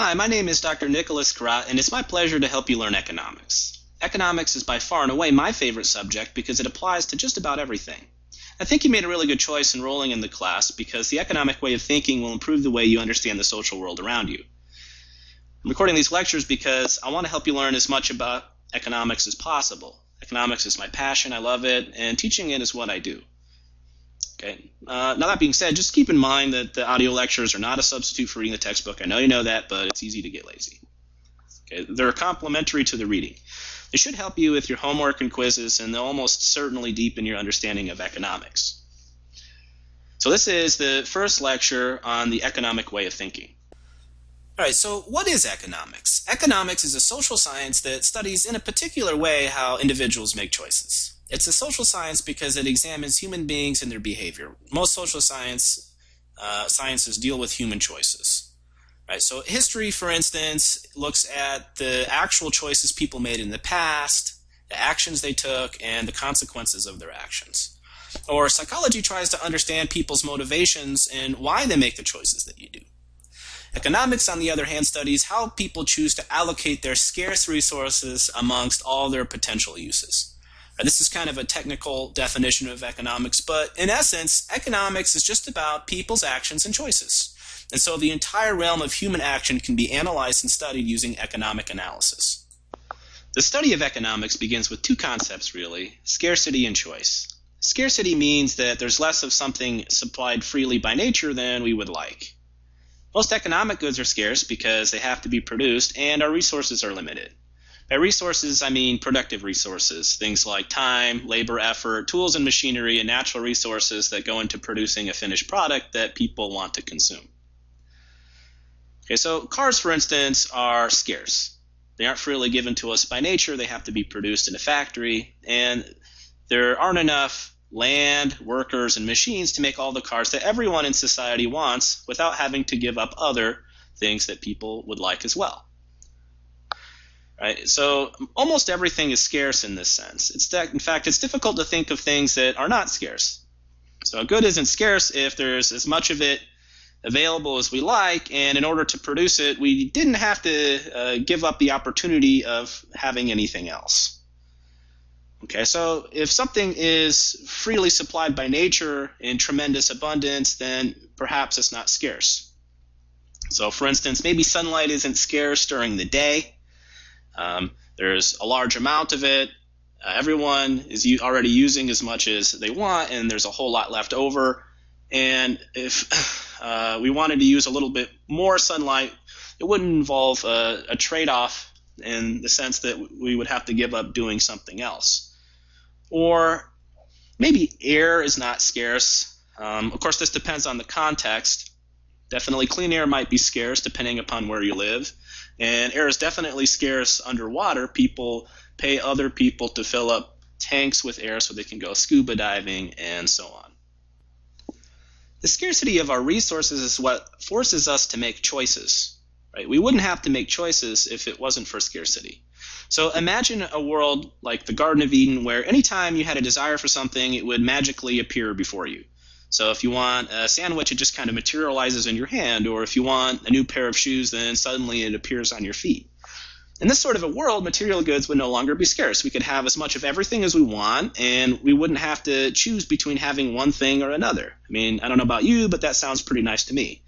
Hi, my name is Dr. Nicholas Karat, and it's my pleasure to help you learn economics. Economics is by far and away my favorite subject because it applies to just about everything. I think you made a really good choice enrolling in the class because the economic way of thinking will improve the way you understand the social world around you. I'm recording these lectures because I want to help you learn as much about economics as possible. Economics is my passion, I love it, and teaching it is what I do. Okay. Now that being said, just keep in mind that the audio lectures are not a substitute for reading the textbook. I know you know that, but it's easy to get lazy. Okay. They're complementary to the reading. They should help you with your homework and quizzes, and they'll almost certainly deepen your understanding of economics. So this is the first lecture on the economic way of thinking. All right, so what is economics? Economics is a social science that studies in a particular way how individuals make choices. It's a social science because it examines human beings and their behavior. Most social sciences deal with human choices. Right? So history, for instance, looks at the actual choices people made in the past, the actions they took, and the consequences of their actions. Or psychology tries to understand people's motivations and why they make the choices that you do. Economics, on the other hand, studies how people choose to allocate their scarce resources amongst all their potential uses. This is kind of a technical definition of economics, but in essence, economics is just about people's actions and choices. And so the entire realm of human action can be analyzed and studied using economic analysis. The study of economics begins with two concepts, really: scarcity and choice. Scarcity means that there's less of something supplied freely by nature than we would like. Most economic goods are scarce because they have to be produced and our resources are limited. By resources, I mean productive resources, things like time, labor, effort, tools and machinery, and natural resources that go into producing a finished product that people want to consume. Okay, so cars, for instance, are scarce. They aren't freely given to us by nature. They have to be produced in a factory, and there aren't enough land, workers, and machines to make all the cars that everyone in society wants without having to give up other things that people would like as well. Right? So almost everything is scarce in this sense. In fact, it's difficult to think of things that are not scarce. So a good isn't scarce if there's as much of it available as we like, and in order to produce it, we didn't have to give up the opportunity of having anything else. Okay, so if something is freely supplied by nature in tremendous abundance, then perhaps it's not scarce. So for instance, maybe sunlight isn't scarce during the day. There's a large amount of it. Everyone is already using as much as they want, and there's a whole lot left over. And if we wanted to use a little bit more sunlight, it wouldn't involve a trade-off in the sense that we would have to give up doing something else. Or maybe air is not scarce. Of course, this depends on the context. Definitely clean air might be scarce depending upon where you live. And air is definitely scarce underwater. People pay other people to fill up tanks with air so they can go scuba diving and so on. The scarcity of our resources is what forces us to make choices. Right? We wouldn't have to make choices if it wasn't for scarcity. So imagine a world like the Garden of Eden where anytime you had a desire for something, it would magically appear before you. So if you want a sandwich, it just kind of materializes in your hand, or if you want a new pair of shoes, then suddenly it appears on your feet. In this sort of a world, material goods would no longer be scarce. We could have as much of everything as we want, and we wouldn't have to choose between having one thing or another. I mean, I don't know about you, but that sounds pretty nice to me.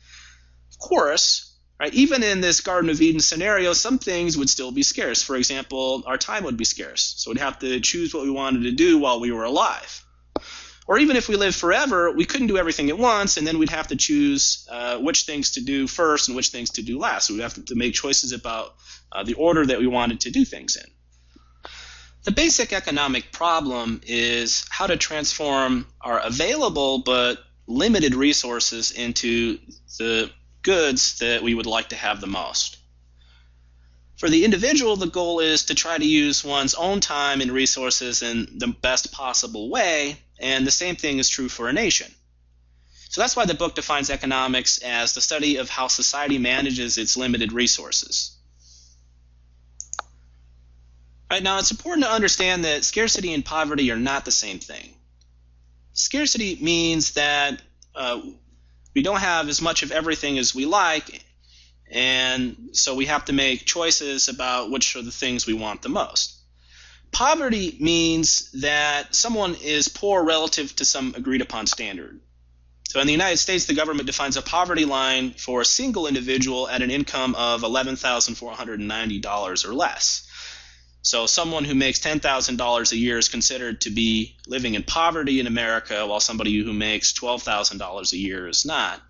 Of course, right, even in this Garden of Eden scenario, some things would still be scarce. For example, our time would be scarce, so we'd have to choose what we wanted to do while we were alive. Or even if we lived forever, we couldn't do everything at once, and then we'd have to choose which things to do first and which things to do last. So we'd have to make choices about the order that we wanted to do things in. The basic economic problem is how to transform our available but limited resources into the goods that we would like to have the most. For the individual, the goal is to try to use one's own time and resources in the best possible way, and the same thing is true for a nation. So that's why the book defines economics as the study of how society manages its limited resources. Right, now, it's important to understand that scarcity and poverty are not the same thing. Scarcity means that we don't have as much of everything as we like, and and so we have to make choices about which are the things we want the most. Poverty means that someone is poor relative to some agreed-upon standard. So in the United States, the government defines a poverty line for a single individual at an income of $11,490 or less. So someone who makes $10,000 a year is considered to be living in poverty in America, while somebody who makes $12,000 a year is not.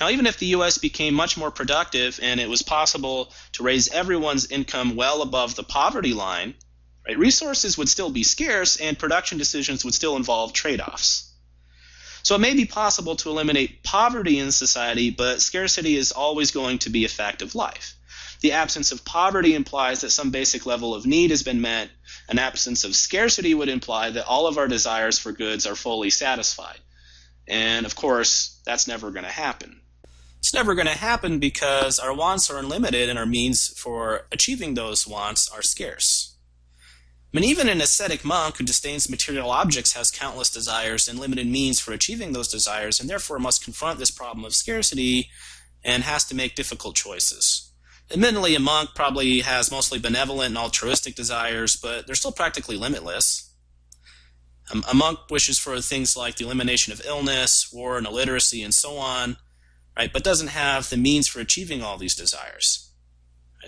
Now, even if the U.S. became much more productive and it was possible to raise everyone's income well above the poverty line, right, resources would still be scarce and production decisions would still involve trade-offs. So it may be possible to eliminate poverty in society, but scarcity is always going to be a fact of life. The absence of poverty implies that some basic level of need has been met. An absence of scarcity would imply that all of our desires for goods are fully satisfied. And of course, that's never going to happen. It's never going to happen because our wants are unlimited and our means for achieving those wants are scarce. I mean, even an ascetic monk who disdains material objects has countless desires and limited means for achieving those desires, and therefore must confront this problem of scarcity and has to make difficult choices. Admittedly, a monk probably has mostly benevolent and altruistic desires, but they're still practically limitless. A monk wishes for things like the elimination of illness, war, and illiteracy, and so on, right, but doesn't have the means for achieving all these desires.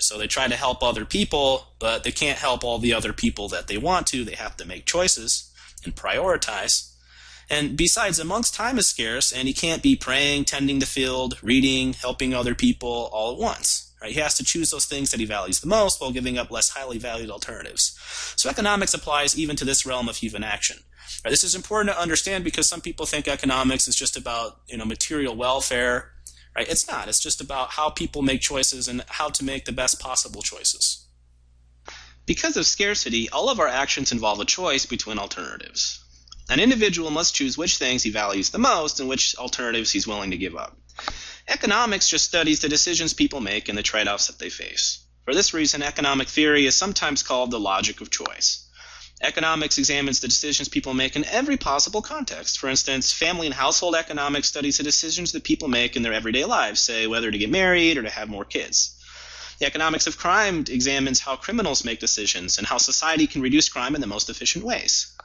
So they try to help other people, but they can't help all the other people that they want to. They have to make choices and prioritize. And besides, a monk's time is scarce, and he can't be praying, tending the field, reading, helping other people all at once. Right? He has to choose those things that he values the most while giving up less highly valued alternatives. So economics applies even to this realm of human action. Right? This is important to understand because some people think economics is just about material welfare. Right? It's not. It's just about how people make choices and how to make the best possible choices. Because of scarcity, all of our actions involve a choice between alternatives. An individual must choose which things he values the most and which alternatives he's willing to give up. Economics just studies the decisions people make and the trade-offs that they face. For this reason, economic theory is sometimes called the logic of choice. Economics examines the decisions people make in every possible context. For instance, family and household economics studies the decisions that people make in their everyday lives, say whether to get married or to have more kids. The economics of crime examines how criminals make decisions and how society can reduce crime in the most efficient ways.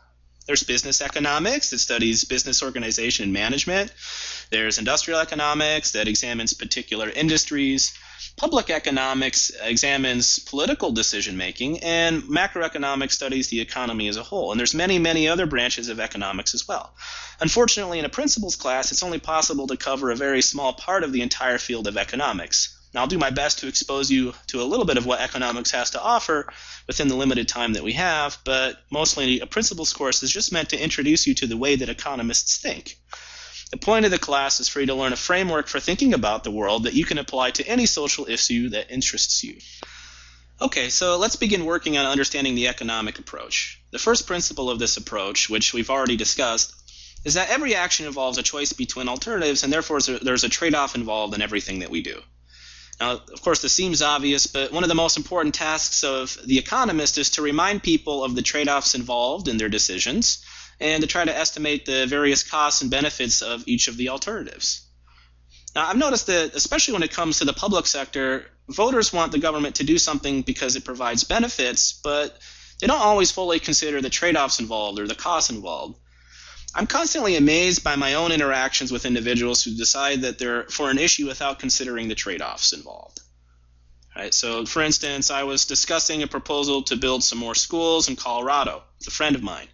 There's business economics that studies business organization and management. There's industrial economics that examines particular industries. Public economics examines political decision-making, and macroeconomics studies the economy as a whole. And there's many, many other branches of economics as well. Unfortunately, in a principles class, it's only possible to cover a very small part of the entire field of economics. Now, I'll do my best to expose you to a little bit of what economics has to offer within the limited time that we have, but mostly a principles course is just meant to introduce you to the way that economists think. The point of the class is for you to learn a framework for thinking about the world that you can apply to any social issue that interests you. Okay, so let's begin working on understanding the economic approach. The first principle of this approach, which we've already discussed, is that every action involves a choice between alternatives, and therefore there's a trade-off involved in everything that we do. Now, of course, this seems obvious, but one of the most important tasks of the economist is to remind people of the trade-offs involved in their decisions, and to try to estimate the various costs and benefits of each of the alternatives. Now, I've noticed that, especially when it comes to the public sector, voters want the government to do something because it provides benefits, but they don't always fully consider the trade-offs involved or the costs involved. I'm constantly amazed by my own interactions with individuals who decide that they're for an issue without considering the trade-offs involved. Right, so, for instance, I was discussing a proposal to build some more schools in Colorado with a friend of mine.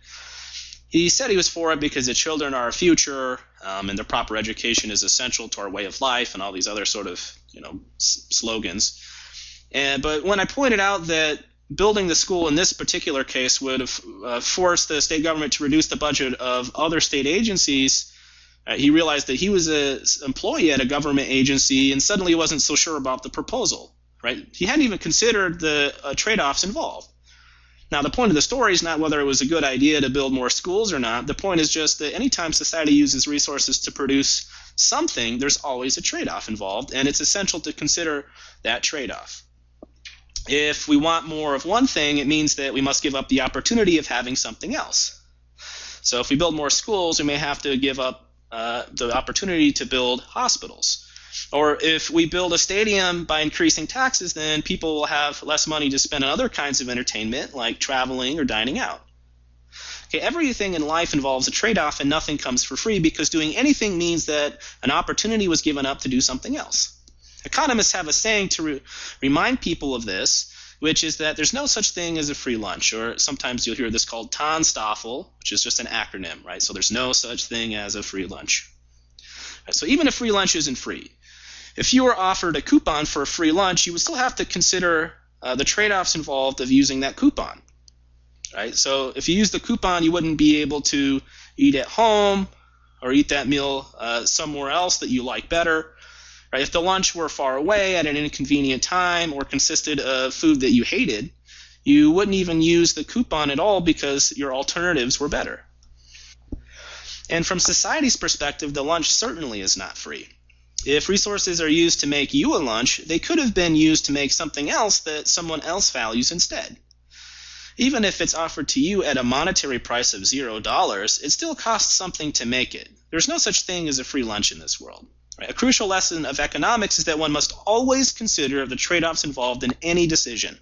He said he was for it because the children are our future, and their proper education is essential to our way of life, and all these other sort of slogans. But when I pointed out that building the school in this particular case would have forced the state government to reduce the budget of other state agencies, he realized that he was an employee at a government agency and suddenly wasn't so sure about the proposal. Right? He hadn't even considered the trade-offs involved. Now, the point of the story is not whether it was a good idea to build more schools or not. The point is just that anytime society uses resources to produce something, there's always a trade-off involved, and it's essential to consider that trade-off. If we want more of one thing, it means that we must give up the opportunity of having something else. So if we build more schools, we may have to give up the opportunity to build hospitals. Or if we build a stadium by increasing taxes, then people will have less money to spend on other kinds of entertainment like traveling or dining out. Okay, everything in life involves a trade-off, and nothing comes for free because doing anything means that an opportunity was given up to do something else. Economists have a saying to remind people of this, which is that there's no such thing as a free lunch, or sometimes you'll hear this called TANSTAFEL, which is just an acronym, right? So there's no such thing as a free lunch. Right, so even a free lunch isn't free. If you were offered a coupon for a free lunch, you would still have to consider the trade-offs involved of using that coupon. Right? So if you use the coupon, you wouldn't be able to eat at home or eat that meal somewhere else that you like better. Right? If the lunch were far away at an inconvenient time or consisted of food that you hated, you wouldn't even use the coupon at all because your alternatives were better. And from society's perspective, the lunch certainly is not free. If resources are used to make you a lunch, they could have been used to make something else that someone else values instead. Even if it's offered to you at a monetary price of $0, it still costs something to make it. There's no such thing as a free lunch in this world. Right? A crucial lesson of economics is that one must always consider the trade-offs involved in any decision.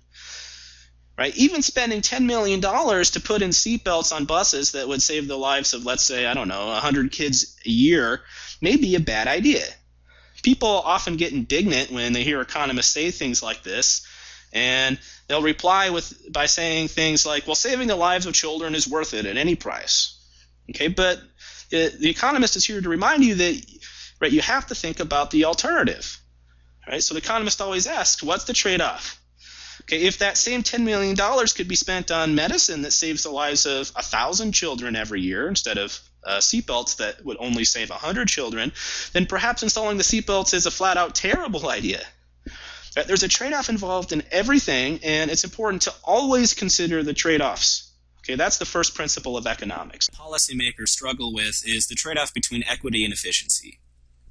Right? Even spending $10 million to put in seatbelts on buses that would save the lives of, let's say, 100 kids a year may be a bad idea. People often get indignant when they hear economists say things like this, and they'll reply by saying things like, well, saving the lives of children is worth it at any price. Okay, but the economist is here to remind you that you have to think about the alternative. Right? So the economist always asks, what's the trade-off? Okay, if that same $10 million could be spent on medicine that saves the lives of 1,000 children every year instead of seatbelts that would only save 100 children, then perhaps installing the seatbelts is a flat-out terrible idea. There's a trade-off involved in everything, and it's important to always consider the trade-offs. Okay, that's the first principle of economics. Policymakers struggle with is the trade-off between equity and efficiency.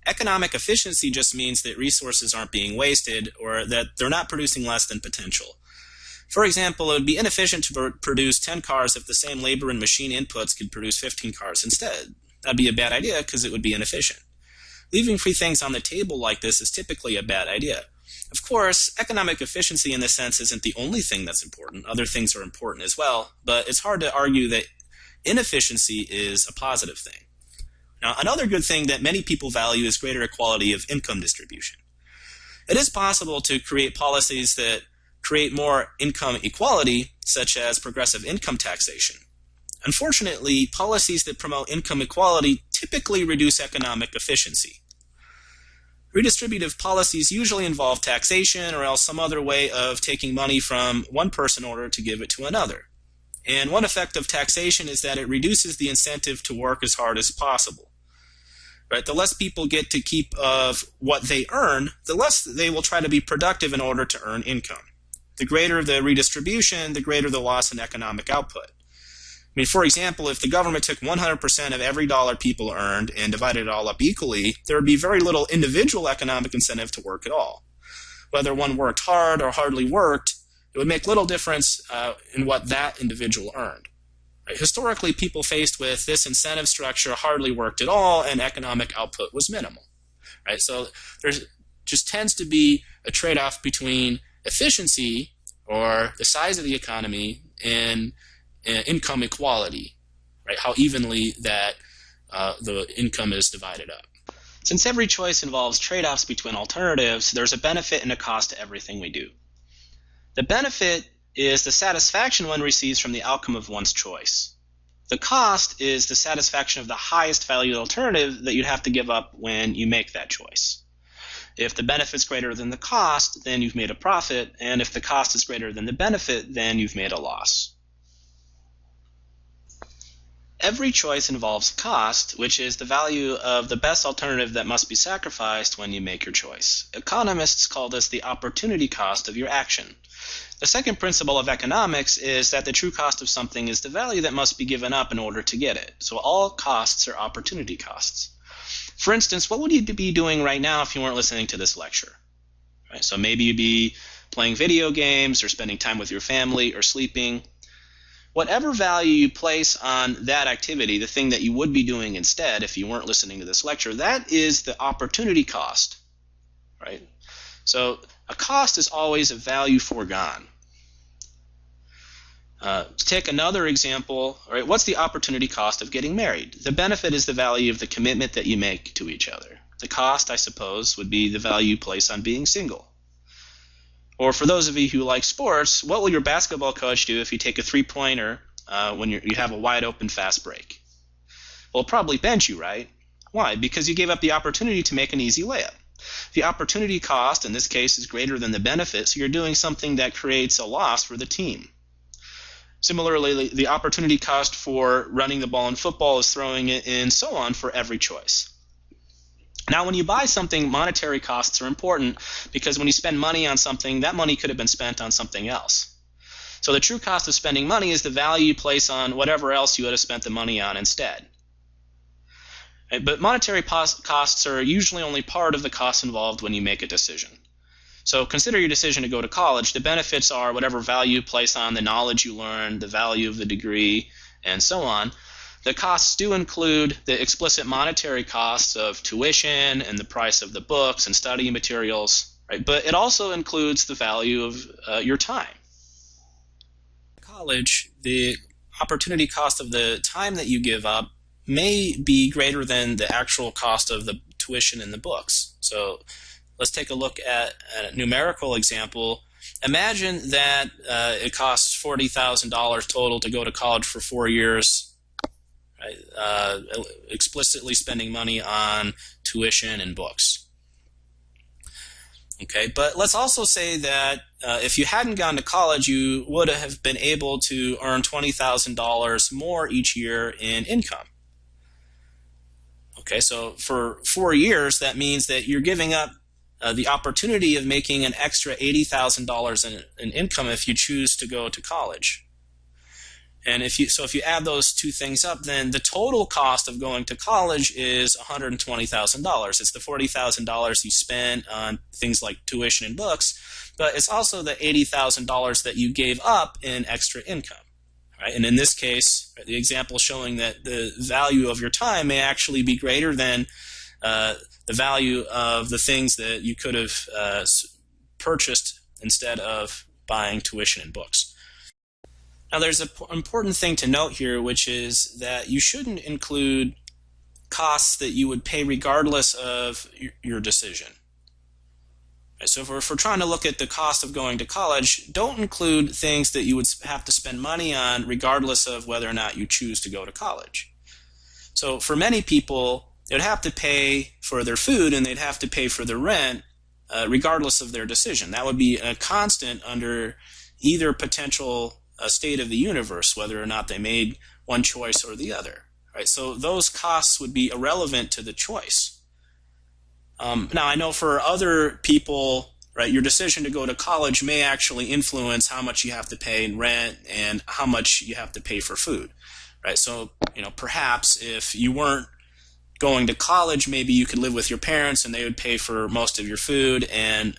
Economic efficiency just means that resources aren't being wasted or that they're not producing less than potential. For example, it would be inefficient to produce 10 cars if the same labor and machine inputs could produce 15 cars instead. That'd be a bad idea because it would be inefficient. Leaving free things on the table like this is typically a bad idea. Of course, economic efficiency in this sense isn't the only thing that's important. Other things are important as well, but it's hard to argue that inefficiency is a positive thing. Now, another good thing that many people value is greater equality of income distribution. It is possible to create policies that create more income equality, such as progressive income taxation. Unfortunately, policies that promote income equality typically reduce economic efficiency. Redistributive policies usually involve taxation or else some other way of taking money from one person in order to give it to another. And one effect of taxation is that it reduces the incentive to work as hard as possible. Right? The less people get to keep of what they earn, the less they will try to be productive in order to earn income. The greater the redistribution, the greater the loss in economic output. I mean, for example, if the government took 100% of every dollar people earned and divided it all up equally, there would be very little individual economic incentive to work at all. Whether one worked hard or hardly worked, it would make little difference in what that individual earned. Right? Historically, people faced with this incentive structure hardly worked at all, and economic output was minimal. Right? So there just tends to be a trade-off between efficiency, or the size of the economy, and income equality, right? How evenly that the income is divided up. Since every choice involves trade-offs between alternatives, there's a benefit and a cost to everything we do. The benefit is the satisfaction one receives from the outcome of one's choice. The cost is the satisfaction of the highest valued alternative that you'd have to give up when you make that choice. If the benefit's greater than the cost, then you've made a profit, and if the cost is greater than the benefit, then you've made a loss. Every choice involves cost, which is the value of the best alternative that must be sacrificed when you make your choice. Economists call this the opportunity cost of your action. The second principle of economics is that the true cost of something is the value that must be given up in order to get it. So all costs are opportunity costs. For instance, what would you be doing right now if you weren't listening to this lecture? Right, so maybe you'd be playing video games or spending time with your family or sleeping. Whatever value you place on that activity, the thing that you would be doing instead if you weren't listening to this lecture, that is the opportunity cost. right? So a cost is always a value foregone. To take another example, right, what's the opportunity cost of getting married? The benefit is the value of the commitment that you make to each other. The cost, I suppose, would be the value you place on being single. Or for those of you who like sports, what will your basketball coach do if you take a three-pointer when you have a wide-open fast break? Well, probably bench you, right? Why? Because you gave up the opportunity to make an easy layup. The opportunity cost in this case is greater than the benefit, so you're doing something that creates a loss for the team. Similarly, the opportunity cost for running the ball in football is throwing it in, so on for every choice. Now, when you buy something, monetary costs are important because when you spend money on something, that money could have been spent on something else. So the true cost of spending money is the value you place on whatever else you would have spent the money on instead. But monetary costs are usually only part of the costs involved when you make a decision. So consider your decision to go to college. The benefits are whatever value you place on the knowledge you learn, the value of the degree, and so on. The costs do include the explicit monetary costs of tuition and the price of the books and study materials, right? But it also includes the value of your time. College, the opportunity cost of the time that you give up may be greater than the actual cost of the tuition and the books. So let's take a look at a numerical example. Imagine that it costs $40,000 total to go to college for 4 years, right? Explicitly spending money on tuition and books. Okay, but let's also say that if you hadn't gone to college, you would have been able to earn $20,000 more each year in income. Okay, so for 4 years, that means that you're giving up the opportunity of making an extra $80,000 in income if you choose to go to college. And if you add those two things up, then the total cost of going to college is $120,000. It's the $40,000 you spent on things like tuition and books, but it's also the $80,000 that you gave up in extra income. Right? And in this case, the example showing that the value of your time may actually be greater than the value of the things that you could have purchased instead of buying tuition and books. Now, there's an important thing to note here, which is that you shouldn't include costs that you would pay regardless of your decision. Right, so if we're trying to look at the cost of going to college, don't include things that you would have to spend money on regardless of whether or not you choose to go to college. So for many people, they'd have to pay for their food and they'd have to pay for their rent regardless of their decision. That would be a constant under either potential state of the universe, whether or not they made one choice or the other. Right? So those costs would be irrelevant to the choice. Now, I know for other people, right, your decision to go to college may actually influence how much you have to pay in rent and how much you have to pay for food. Right? So, perhaps if you weren't going to college, maybe you could live with your parents and they would pay for most of your food, and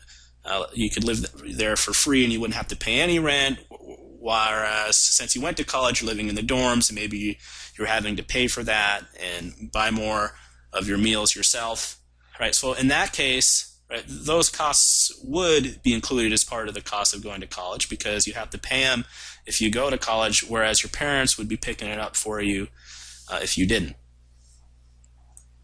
you could live there for free and you wouldn't have to pay any rent. Whereas since you went to college, you're living in the dorms, and maybe you're having to pay for that and buy more of your meals yourself. Right? So in that case, right, those costs would be included as part of the cost of going to college because you have to pay them if you go to college, whereas your parents would be picking it up for you if you didn't.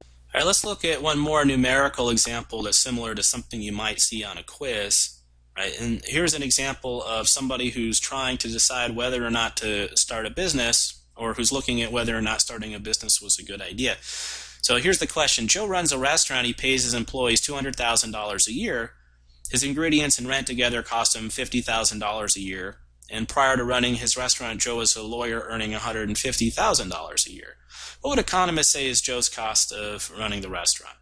All right, let's look at one more numerical example that's similar to something you might see on a quiz. Right? And here's an example of somebody who's trying to decide whether or not to start a business, or who's looking at whether or not starting a business was a good idea. So here's the question. Joe runs a restaurant. He pays his employees $200,000 a year. His ingredients and rent together cost him $50,000 a year. And prior to running his restaurant, Joe was a lawyer earning $150,000 a year. What would economists say is Joe's cost of running the restaurant?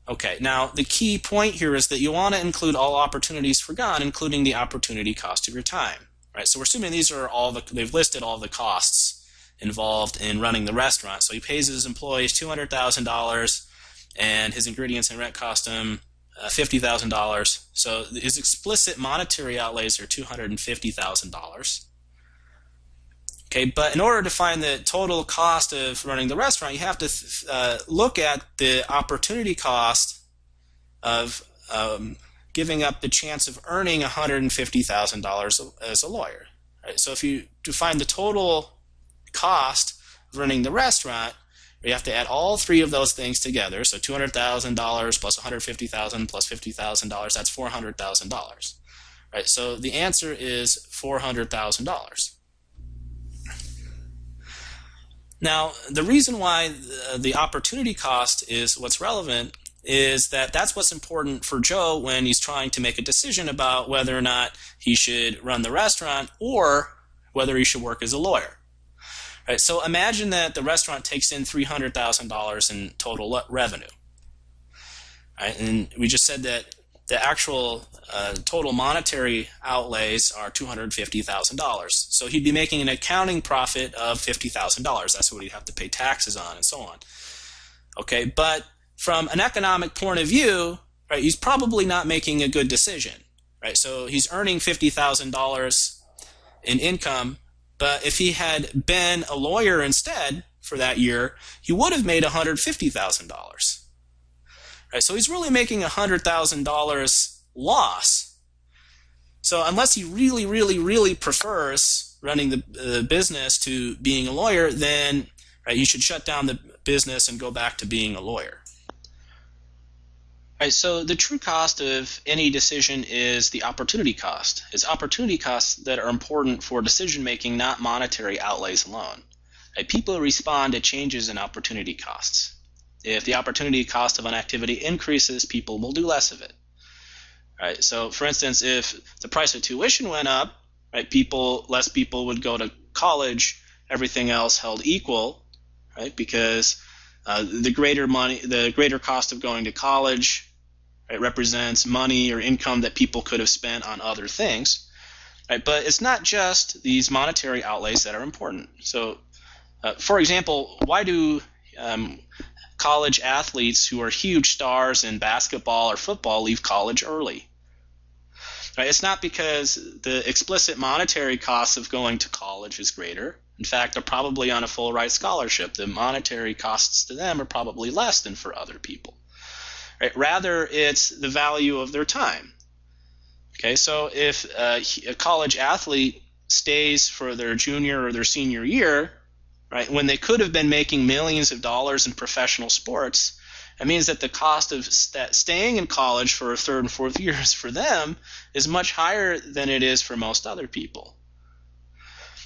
Okay, now the key point here is that you want to include all opportunities forgone, including the opportunity cost of your time. Right? So we're assuming these are they've listed all the costs involved in running the restaurant. So he pays his employees $200,000, and his ingredients and rent cost him $50,000. So his explicit monetary outlays are $250,000. Okay, but in order to find the total cost of running the restaurant, you have to look at the opportunity cost of giving up the chance of earning $150,000 as a lawyer. Right? So if you define the total cost of running the restaurant, you have to add all three of those things together. So $200,000 plus $150,000 plus $50,000, that's $400,000. Right? So the answer is $400,000. Now, the reason why the opportunity cost is what's relevant is that that's what's important for Joe when he's trying to make a decision about whether or not he should run the restaurant or whether he should work as a lawyer. Right, so imagine that the restaurant takes in $300,000 in total revenue. Right, and we just said that the actual total monetary outlays are $250,000. So he'd be making an accounting profit of $50,000. That's what he'd have to pay taxes on and so on. Okay, but from an economic point of view, right, he's probably not making a good decision. Right, so he's earning $50,000 in income, but if he had been a lawyer instead for that year, he would have made $150,000. Right, so he's really making $100,000 loss. So unless he really, really, really prefers running the business to being a lawyer, then right, you should shut down the business and go back to being a lawyer. Right, so the true cost of any decision is the opportunity cost. It's opportunity costs that are important for decision making, not monetary outlays alone. Right, people respond to changes in opportunity costs. If the opportunity cost of an activity increases, people will do less of it. Right, so for instance, if the price of tuition went up, right, less people would go to college, everything else held equal, right, because the greater cost of going to college, right, represents money or income that people could have spent on other things. Right, but it's not just these monetary outlays that are important. So, for example, why do college athletes who are huge stars in basketball or football leave college early? Right, it's not because the explicit monetary cost of going to college is greater. In fact, they're probably on a full ride scholarship. The monetary costs to them are probably less than for other people. Right, rather, it's the value of their time. Okay, so if a college athlete stays for their junior or their senior year, right, when they could have been making millions of dollars in professional sports, it means that the cost of staying in college for a third and fourth years for them is much higher than it is for most other people.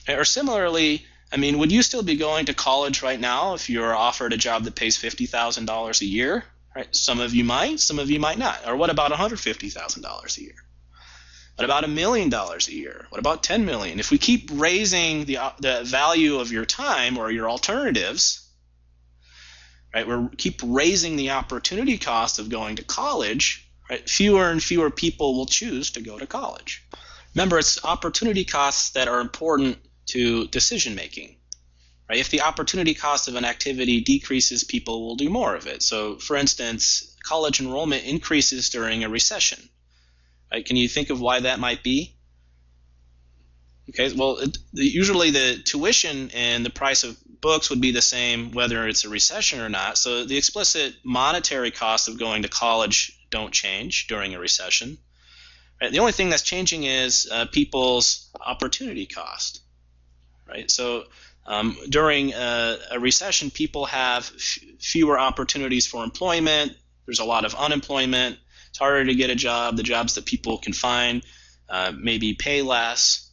Or similarly, I mean, would you still be going to college right now if you were offered a job that pays $50,000 a year? Right, some of you might, some of you might not. Or what about $150,000 a year? What about $1 million a year? What about $10 million? If we keep raising the value of your time or your alternatives, right, we keep raising the opportunity cost of going to college, right, fewer and fewer people will choose to go to college. Remember, it's opportunity costs that are important to decision making. Right? If the opportunity cost of an activity decreases, people will do more of it. So, for instance, college enrollment increases during a recession. Right? Can you think of why that might be? Okay, well, usually the tuition and the price of books would be the same whether it's a recession or not. So the explicit monetary costs of going to college don't change during a recession. Right? The only thing that's changing is people's opportunity cost. Right? So during a recession, people have fewer opportunities for employment. There's a lot of unemployment. It's harder to get a job. The jobs that people can find maybe pay less.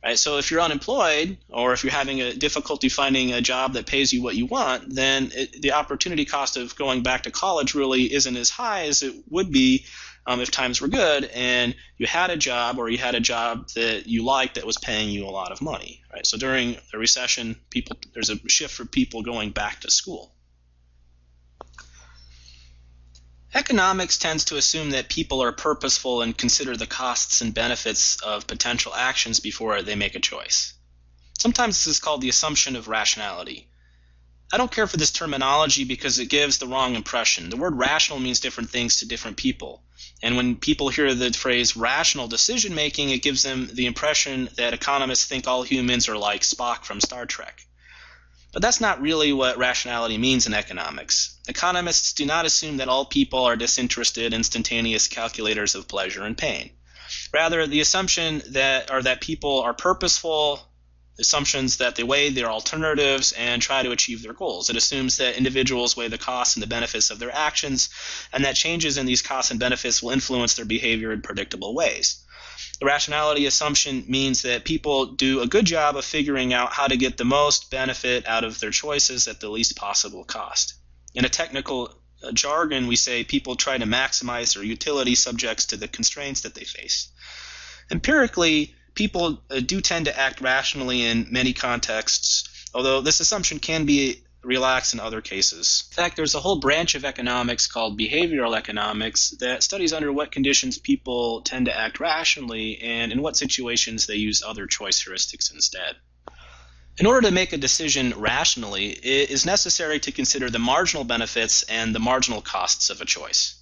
Right? So if you're unemployed or if you're having a difficulty finding a job that pays you what you want, then the opportunity cost of going back to college really isn't as high as it would be if times were good and you had a job or you had a job that you liked that was paying you a lot of money. Right? So during a recession, there's a shift for people going back to school. Economics tends to assume that people are purposeful and consider the costs and benefits of potential actions before they make a choice. Sometimes this is called the assumption of rationality. I don't care for this terminology because it gives the wrong impression. The word rational means different things to different people. And when people hear the phrase rational decision making, it gives them the impression that economists think all humans are like Spock from Star Trek. But that's not really what rationality means in economics. Economists do not assume that all people are disinterested, instantaneous calculators of pleasure and pain. Rather, the assumption that people are purposeful, assumptions that they weigh their alternatives and try to achieve their goals. It assumes that individuals weigh the costs and the benefits of their actions, and that changes in these costs and benefits will influence their behavior in predictable ways. The rationality assumption means that people do a good job of figuring out how to get the most benefit out of their choices at the least possible cost. In a technical jargon, we say people try to maximize their utility subjects to the constraints that they face. Empirically, people do tend to act rationally in many contexts, although this assumption can be relaxed in other cases. In fact, there's a whole branch of economics called behavioral economics that studies under what conditions people tend to act rationally and in what situations they use other choice heuristics instead. In order to make a decision rationally, it is necessary to consider the marginal benefits and the marginal costs of a choice.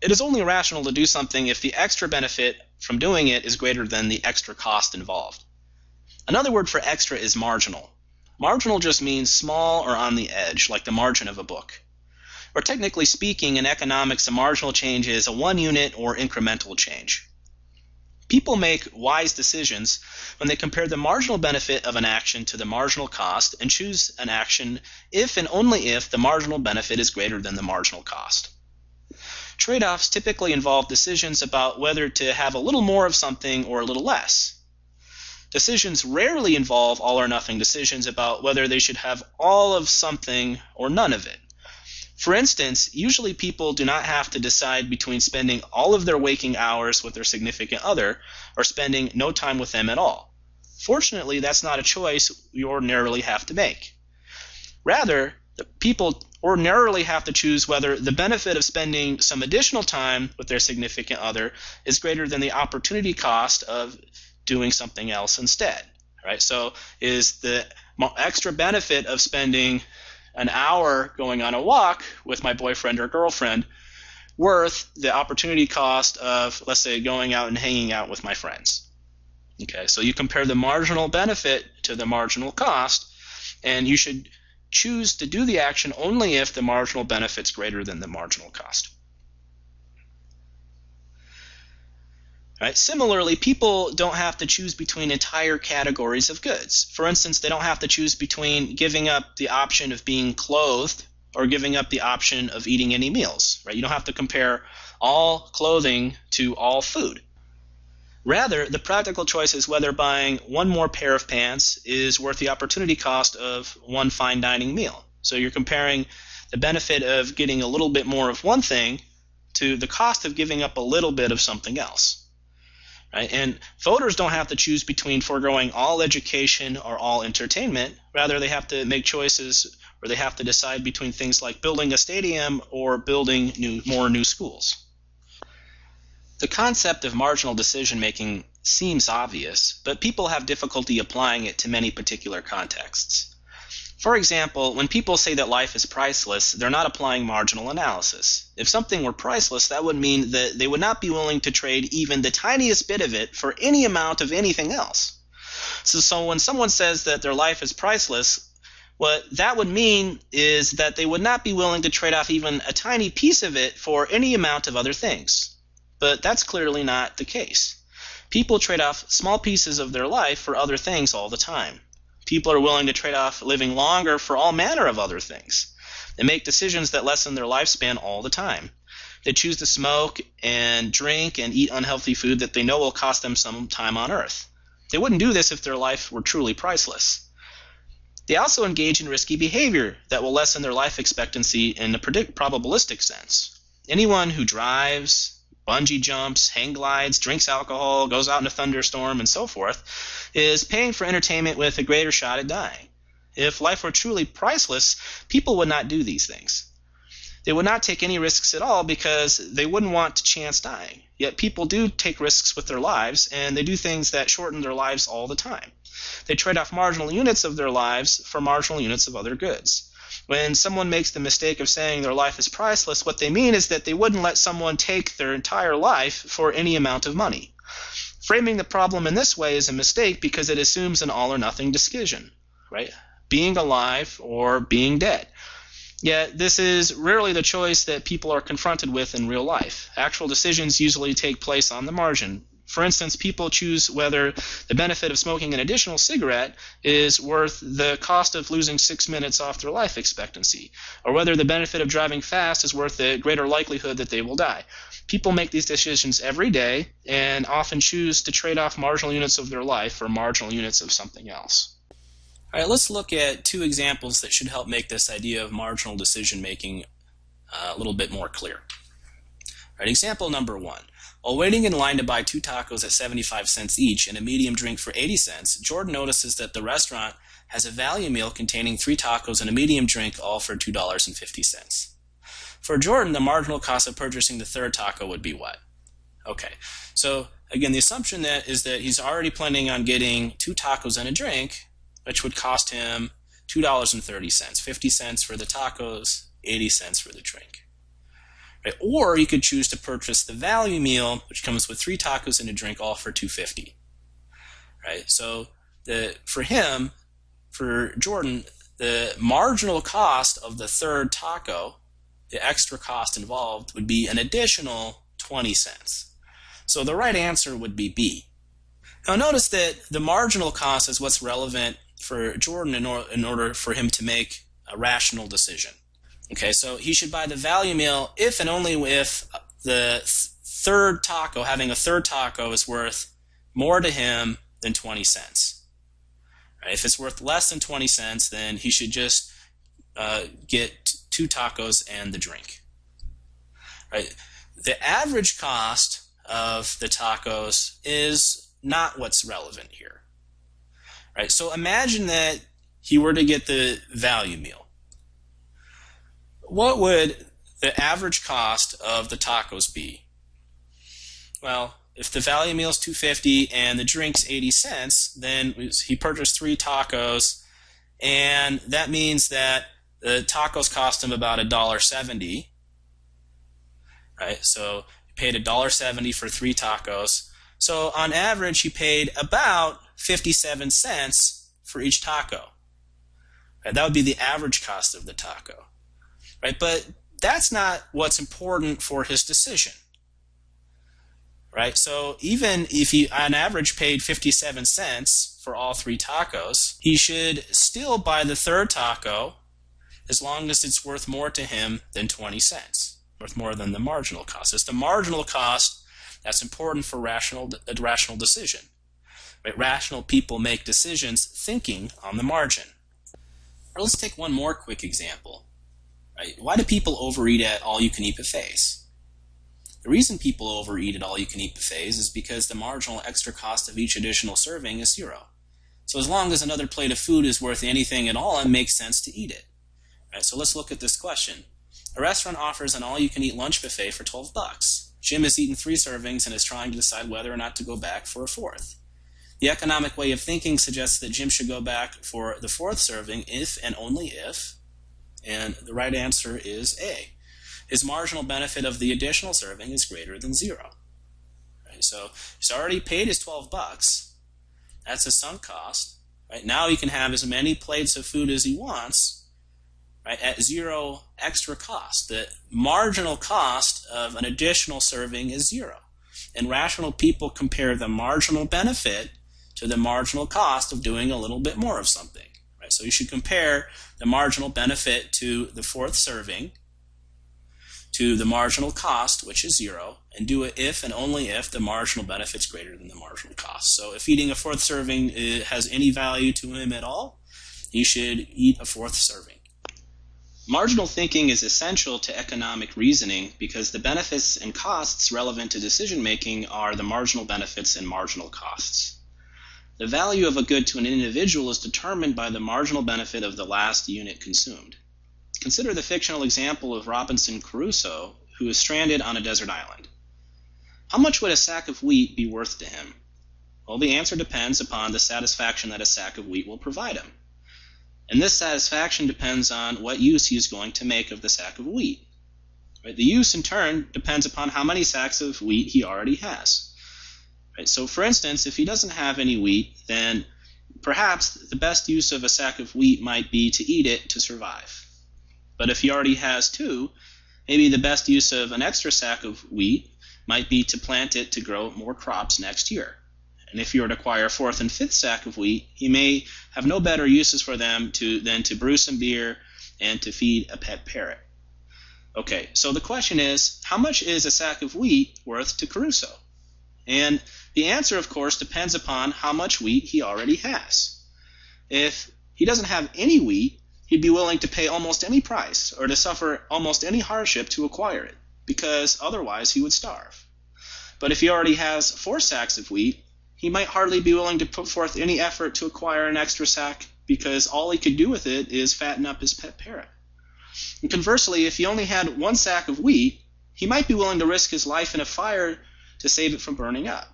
It is only rational to do something if the extra benefit from doing it is greater than the extra cost involved. Another word for extra is marginal. Marginal just means small or on the edge, like the margin of a book. Or technically speaking, in economics, a marginal change is a one-unit or incremental change. People make wise decisions when they compare the marginal benefit of an action to the marginal cost and choose an action if and only if the marginal benefit is greater than the marginal cost. Trade-offs typically involve decisions about whether to have a little more of something or a little less. Decisions rarely involve all or nothing decisions about whether they should have all of something or none of it. For instance, usually people do not have to decide between spending all of their waking hours with their significant other or spending no time with them at all. Fortunately, that's not a choice we ordinarily have to make. Rather, the people ordinarily have to choose whether the benefit of spending some additional time with their significant other is greater than the opportunity cost of doing something else instead. Right? So is the extra benefit of spending an hour going on a walk with my boyfriend or girlfriend worth the opportunity cost of, let's say, going out and hanging out with my friends? Okay, so you compare the marginal benefit to the marginal cost, and you should choose to do the action only if the marginal benefit is greater than the marginal cost. Right? Similarly, people don't have to choose between entire categories of goods. For instance, they don't have to choose between giving up the option of being clothed or giving up the option of eating any meals. Right? You don't have to compare all clothing to all food. Rather, the practical choice is whether buying one more pair of pants is worth the opportunity cost of one fine dining meal. So you're comparing the benefit of getting a little bit more of one thing to the cost of giving up a little bit of something else. Right? And voters don't have to choose between foregoing all education or all entertainment. Rather, they have to make choices, or they have to decide between things like building a stadium or building more new schools. The concept of marginal decision-making seems obvious, but people have difficulty applying it to many particular contexts. For example, when people say that life is priceless, they're not applying marginal analysis. If something were priceless, that would mean that they would not be willing to trade even the tiniest bit of it for any amount of anything else. So when someone says that their life is priceless, what that would mean is that they would not be willing to trade off even a tiny piece of it for any amount of other things. But that's clearly not the case. People trade off small pieces of their life for other things all the time. People are willing to trade off living longer for all manner of other things. They make decisions that lessen their lifespan all the time. They choose to smoke and drink and eat unhealthy food that they know will cost them some time on Earth. They wouldn't do this if their life were truly priceless. They also engage in risky behavior that will lessen their life expectancy in a probabilistic sense. Anyone who drives, bungee jumps, hang glides, drinks alcohol, goes out in a thunderstorm, and so forth, is paying for entertainment with a greater shot at dying. If life were truly priceless, people would not do these things. They would not take any risks at all because they wouldn't want to chance dying. Yet people do take risks with their lives, and they do things that shorten their lives all the time. They trade off marginal units of their lives for marginal units of other goods. When someone makes the mistake of saying their life is priceless, what they mean is that they wouldn't let someone take their entire life for any amount of money. Framing the problem in this way is a mistake because it assumes an all-or-nothing decision, right? being alive or being dead. Yet this is rarely the choice that people are confronted with in real life. Actual decisions usually take place on the margin. For instance, people choose whether the benefit of smoking an additional cigarette is worth the cost of losing 6 minutes off their life expectancy, or whether the benefit of driving fast is worth the greater likelihood that they will die. People make these decisions every day and often choose to trade off marginal units of their life for marginal units of something else. All right, let's look at two examples that should help make this idea of marginal decision making a little bit more clear. All right, example number 1. While waiting in line to buy 2 tacos at 75 cents each and a medium drink for 80 cents, Jordan notices that the restaurant has a value meal containing 3 tacos and a medium drink, all for $2.50. For Jordan, the marginal cost of purchasing the third taco would be what? Okay, so again, the assumption is that he's already planning on getting 2 tacos and a drink, which would cost him $2.30, 50 cents for the tacos, 80 cents for the drink. Right? Or you could choose to purchase the value meal, which comes with 3 tacos and a drink, all for $2.50. Right? So for Jordan, the marginal cost of the third taco, the extra cost involved, would be an additional 20 cents. So the right answer would be B. Now notice that the marginal cost is what's relevant for Jordan in order for him to make a rational decision. Okay, so he should buy the value meal if and only if the third taco, having a third taco, is worth more to him than 20 cents. Right? If it's worth less than 20 cents, then he should just get 2 tacos and the drink. Right? The average cost of the tacos is not what's relevant here. Right? So imagine that he were to get the value meal. What would the average cost of the tacos be? Well, if the value meal is $2.50 and the drink's 80 cents, then he purchased 3 tacos, and that means that the tacos cost him about $1.70. Right? So he paid $1.70 for 3 tacos. So on average, he paid about 57 cents for each taco. Right? That would be the average cost of the taco. Right? But that's not what's important for his decision. Right? So even if he on average paid 57 cents for all 3 tacos, he should still buy the third taco as long as it's worth more to him than 20 cents, worth more than the marginal cost. It's the marginal cost that's important for a rational decision. Right? Rational people make decisions thinking on the margin. Or let's take one more quick example. Right? Why do people overeat at all-you-can-eat buffets? The reason people overeat at all-you-can-eat buffets is because the marginal extra cost of each additional serving is 0. So as long as another plate of food is worth anything at all, it makes sense to eat it. Right? So let's look at this question. A restaurant offers an all-you-can-eat lunch buffet for $12. Jim has eaten 3 servings and is trying to decide whether or not to go back for a 4th. The economic way of thinking suggests that Jim should go back for the 4th serving if and only if, and the right answer is A. His marginal benefit of the additional serving is greater than 0. Right? So he's already paid his $12. That's a sunk cost. Right? Now he can have as many plates of food as he wants, right, at 0 extra cost. The marginal cost of an additional serving is 0. And rational people compare the marginal benefit to the marginal cost of doing a little bit more of something. Right? So you should compare the marginal benefit to the 4th serving to the marginal cost, which is 0, and do it if and only if the marginal benefit is greater than the marginal cost. So if eating a 4th serving has any value to him at all, he should eat a 4th serving. Marginal thinking is essential to economic reasoning because the benefits and costs relevant to decision-making are the marginal benefits and marginal costs. The value of a good to an individual is determined by the marginal benefit of the last unit consumed. Consider the fictional example of Robinson Crusoe, who is stranded on a desert island. How much would a sack of wheat be worth to him? Well, the answer depends upon the satisfaction that a sack of wheat will provide him. And this satisfaction depends on what use he is going to make of the sack of wheat. Right? The use, in turn, depends upon how many sacks of wheat he already has. Right? So, for instance, if he doesn't have any wheat, then Perhaps the best use of a sack of wheat might be to eat it to survive. But if he already has two, maybe the best use of an extra sack of wheat might be to plant it to grow more crops next year. And if you were to acquire a fourth and fifth sack of wheat, he may have no better uses for them than to brew some beer and to feed a pet parrot. Okay, so the question is, how much is a sack of wheat worth to Caruso? And the answer, of course, depends upon how much wheat he already has. If he doesn't have any wheat, he'd be willing to pay almost any price or to suffer almost any hardship to acquire it, because otherwise he would starve. But if he already has 4 sacks of wheat, he might hardly be willing to put forth any effort to acquire an extra sack, because all he could do with it is fatten up his pet parrot. And conversely, if he only had 1 sack of wheat, he might be willing to risk his life in a fire to save it from burning up.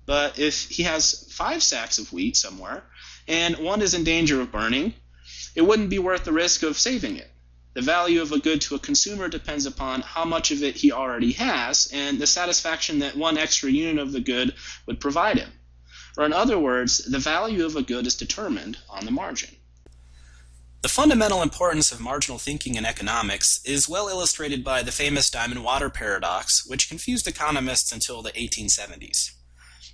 But if he has 5 sacks of wheat somewhere, and one is in danger of burning, it wouldn't be worth the risk of saving it. The value of a good to a consumer depends upon how much of it he already has and the satisfaction that 1 extra unit of the good would provide him. Or in other words, the value of a good is determined on the margin. The fundamental importance of marginal thinking in economics is well illustrated by the famous diamond-water paradox, which confused economists until the 1870s.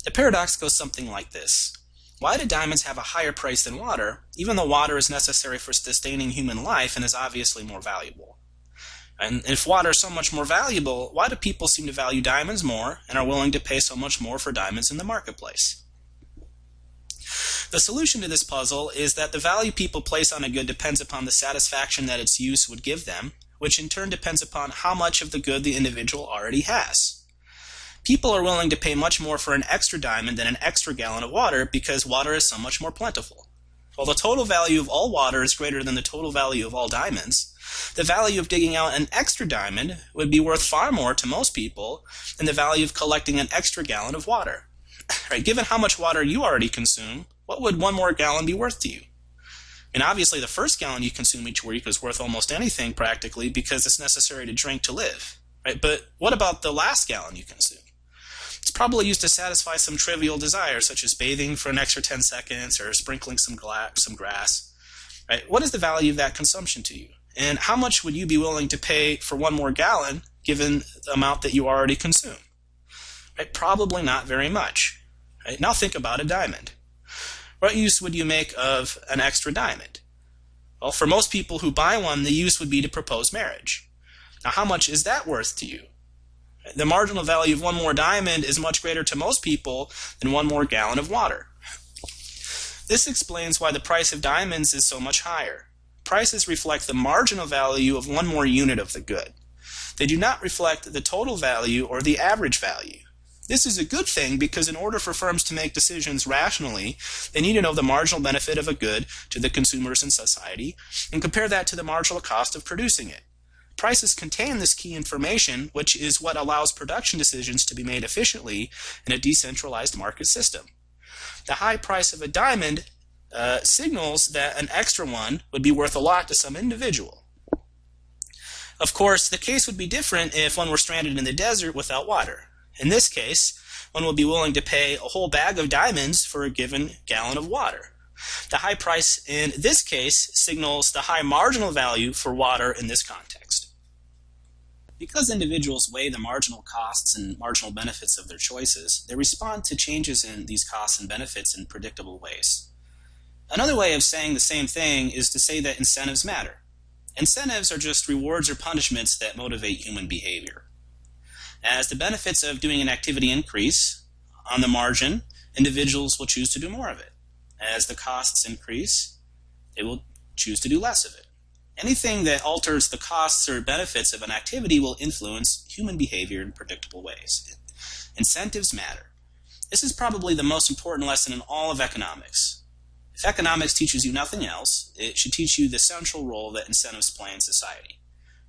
The paradox goes something like this. Why do diamonds have a higher price than water, even though water is necessary for sustaining human life and is obviously more valuable? And if water is so much more valuable, why do people seem to value diamonds more and are willing to pay so much more for diamonds in the marketplace? The solution to this puzzle is that the value people place on a good depends upon the satisfaction that its use would give them, which in turn depends upon how much of the good the individual already has. People are willing to pay much more for an extra diamond than an extra gallon of water because water is so much more plentiful. While the total value of all water is greater than the total value of all diamonds, the value of digging out an extra diamond would be worth far more to most people than the value of collecting an extra gallon of water. Right, given how much water you already consume, what would 1 more gallon be worth to you? And obviously the first gallon you consume each week is worth almost anything practically because it's necessary to drink to live. Right? But what about the last gallon you consume? It's probably used to satisfy some trivial desire, such as bathing for an extra 10 seconds or sprinkling some grass. Right? What is the value of that consumption to you? And how much would you be willing to pay for 1 more gallon given the amount that you already consume? Right? Probably not very much. Right? Now think about a diamond. What use would you make of an extra diamond? Well, for most people who buy one, the use would be to propose marriage. Now, how much is that worth to you? The marginal value of 1 more diamond is much greater to most people than 1 more gallon of water. This explains why the price of diamonds is so much higher. Prices reflect the marginal value of 1 more unit of the good. They do not reflect the total value or the average value. This is a good thing because in order for firms to make decisions rationally, they need to know the marginal benefit of a good to the consumers in society and compare that to the marginal cost of producing it. Prices contain this key information, which is what allows production decisions to be made efficiently in a decentralized market system. The high price of a diamond signals that an extra one would be worth a lot to some individual. Of course, the case would be different if one were stranded in the desert without water. In this case, one would be willing to pay a whole bag of diamonds for a given gallon of water. The high price in this case signals the high marginal value for water in this context. Because individuals weigh the marginal costs and marginal benefits of their choices, they respond to changes in these costs and benefits in predictable ways. Another way of saying the same thing is to say that incentives matter. Incentives are just rewards or punishments that motivate human behavior. As the benefits of doing an activity increase, on the margin, individuals will choose to do more of it. As the costs increase, they will choose to do less of it. Anything that alters the costs or benefits of an activity will influence human behavior in predictable ways. Incentives matter. This is probably the most important lesson in all of economics. If economics teaches you nothing else, it should teach you the central role that incentives play in society.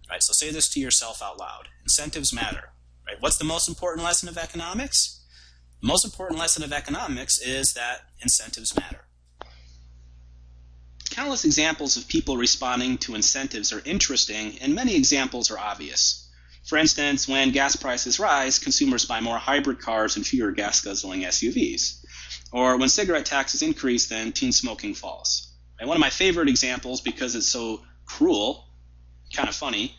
Right, so say this to yourself out loud. Incentives matter. Right, what's the most important lesson of economics? The most important lesson of economics is that incentives matter. Countless examples of people responding to incentives are interesting, and many examples are obvious. For instance, when gas prices rise, consumers buy more hybrid cars and fewer gas-guzzling SUVs. Or when cigarette taxes increase, then teen smoking falls. Right? One of my favorite examples, because it's so cruel, kind of funny,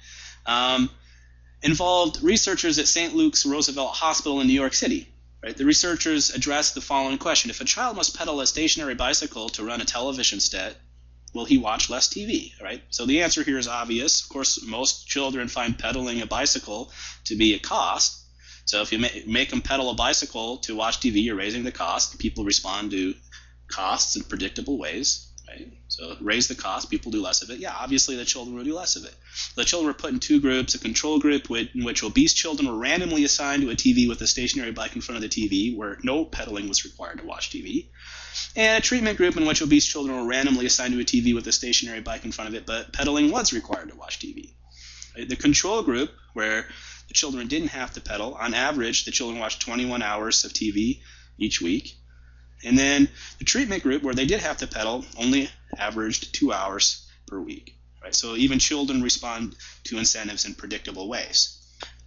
involved researchers at St. Luke's Roosevelt Hospital in New York City. Right? The researchers addressed the following question. If a child must pedal a stationary bicycle to run a television set, will he watch less TV? Right? So the answer here is obvious. Of course, most children find pedaling a bicycle to be a cost. So if you make them pedal a bicycle to watch TV, you're raising the cost. People respond to costs in predictable ways. Right? So raise the cost, people do less of it. Yeah, obviously the children will do less of it. The children were put in two groups, a control group in which obese children were randomly assigned to a TV with a stationary bike in front of the TV where no pedaling was required to watch TV, and a treatment group in which obese children were randomly assigned to a TV with a stationary bike in front of it, but pedaling was required to watch TV. Right? The control group, where the children didn't have to pedal, on average the children watched 21 hours of TV each week. And then the treatment group, where they did have to pedal, only averaged 2 hours per week. Right? So even children respond to incentives in predictable ways.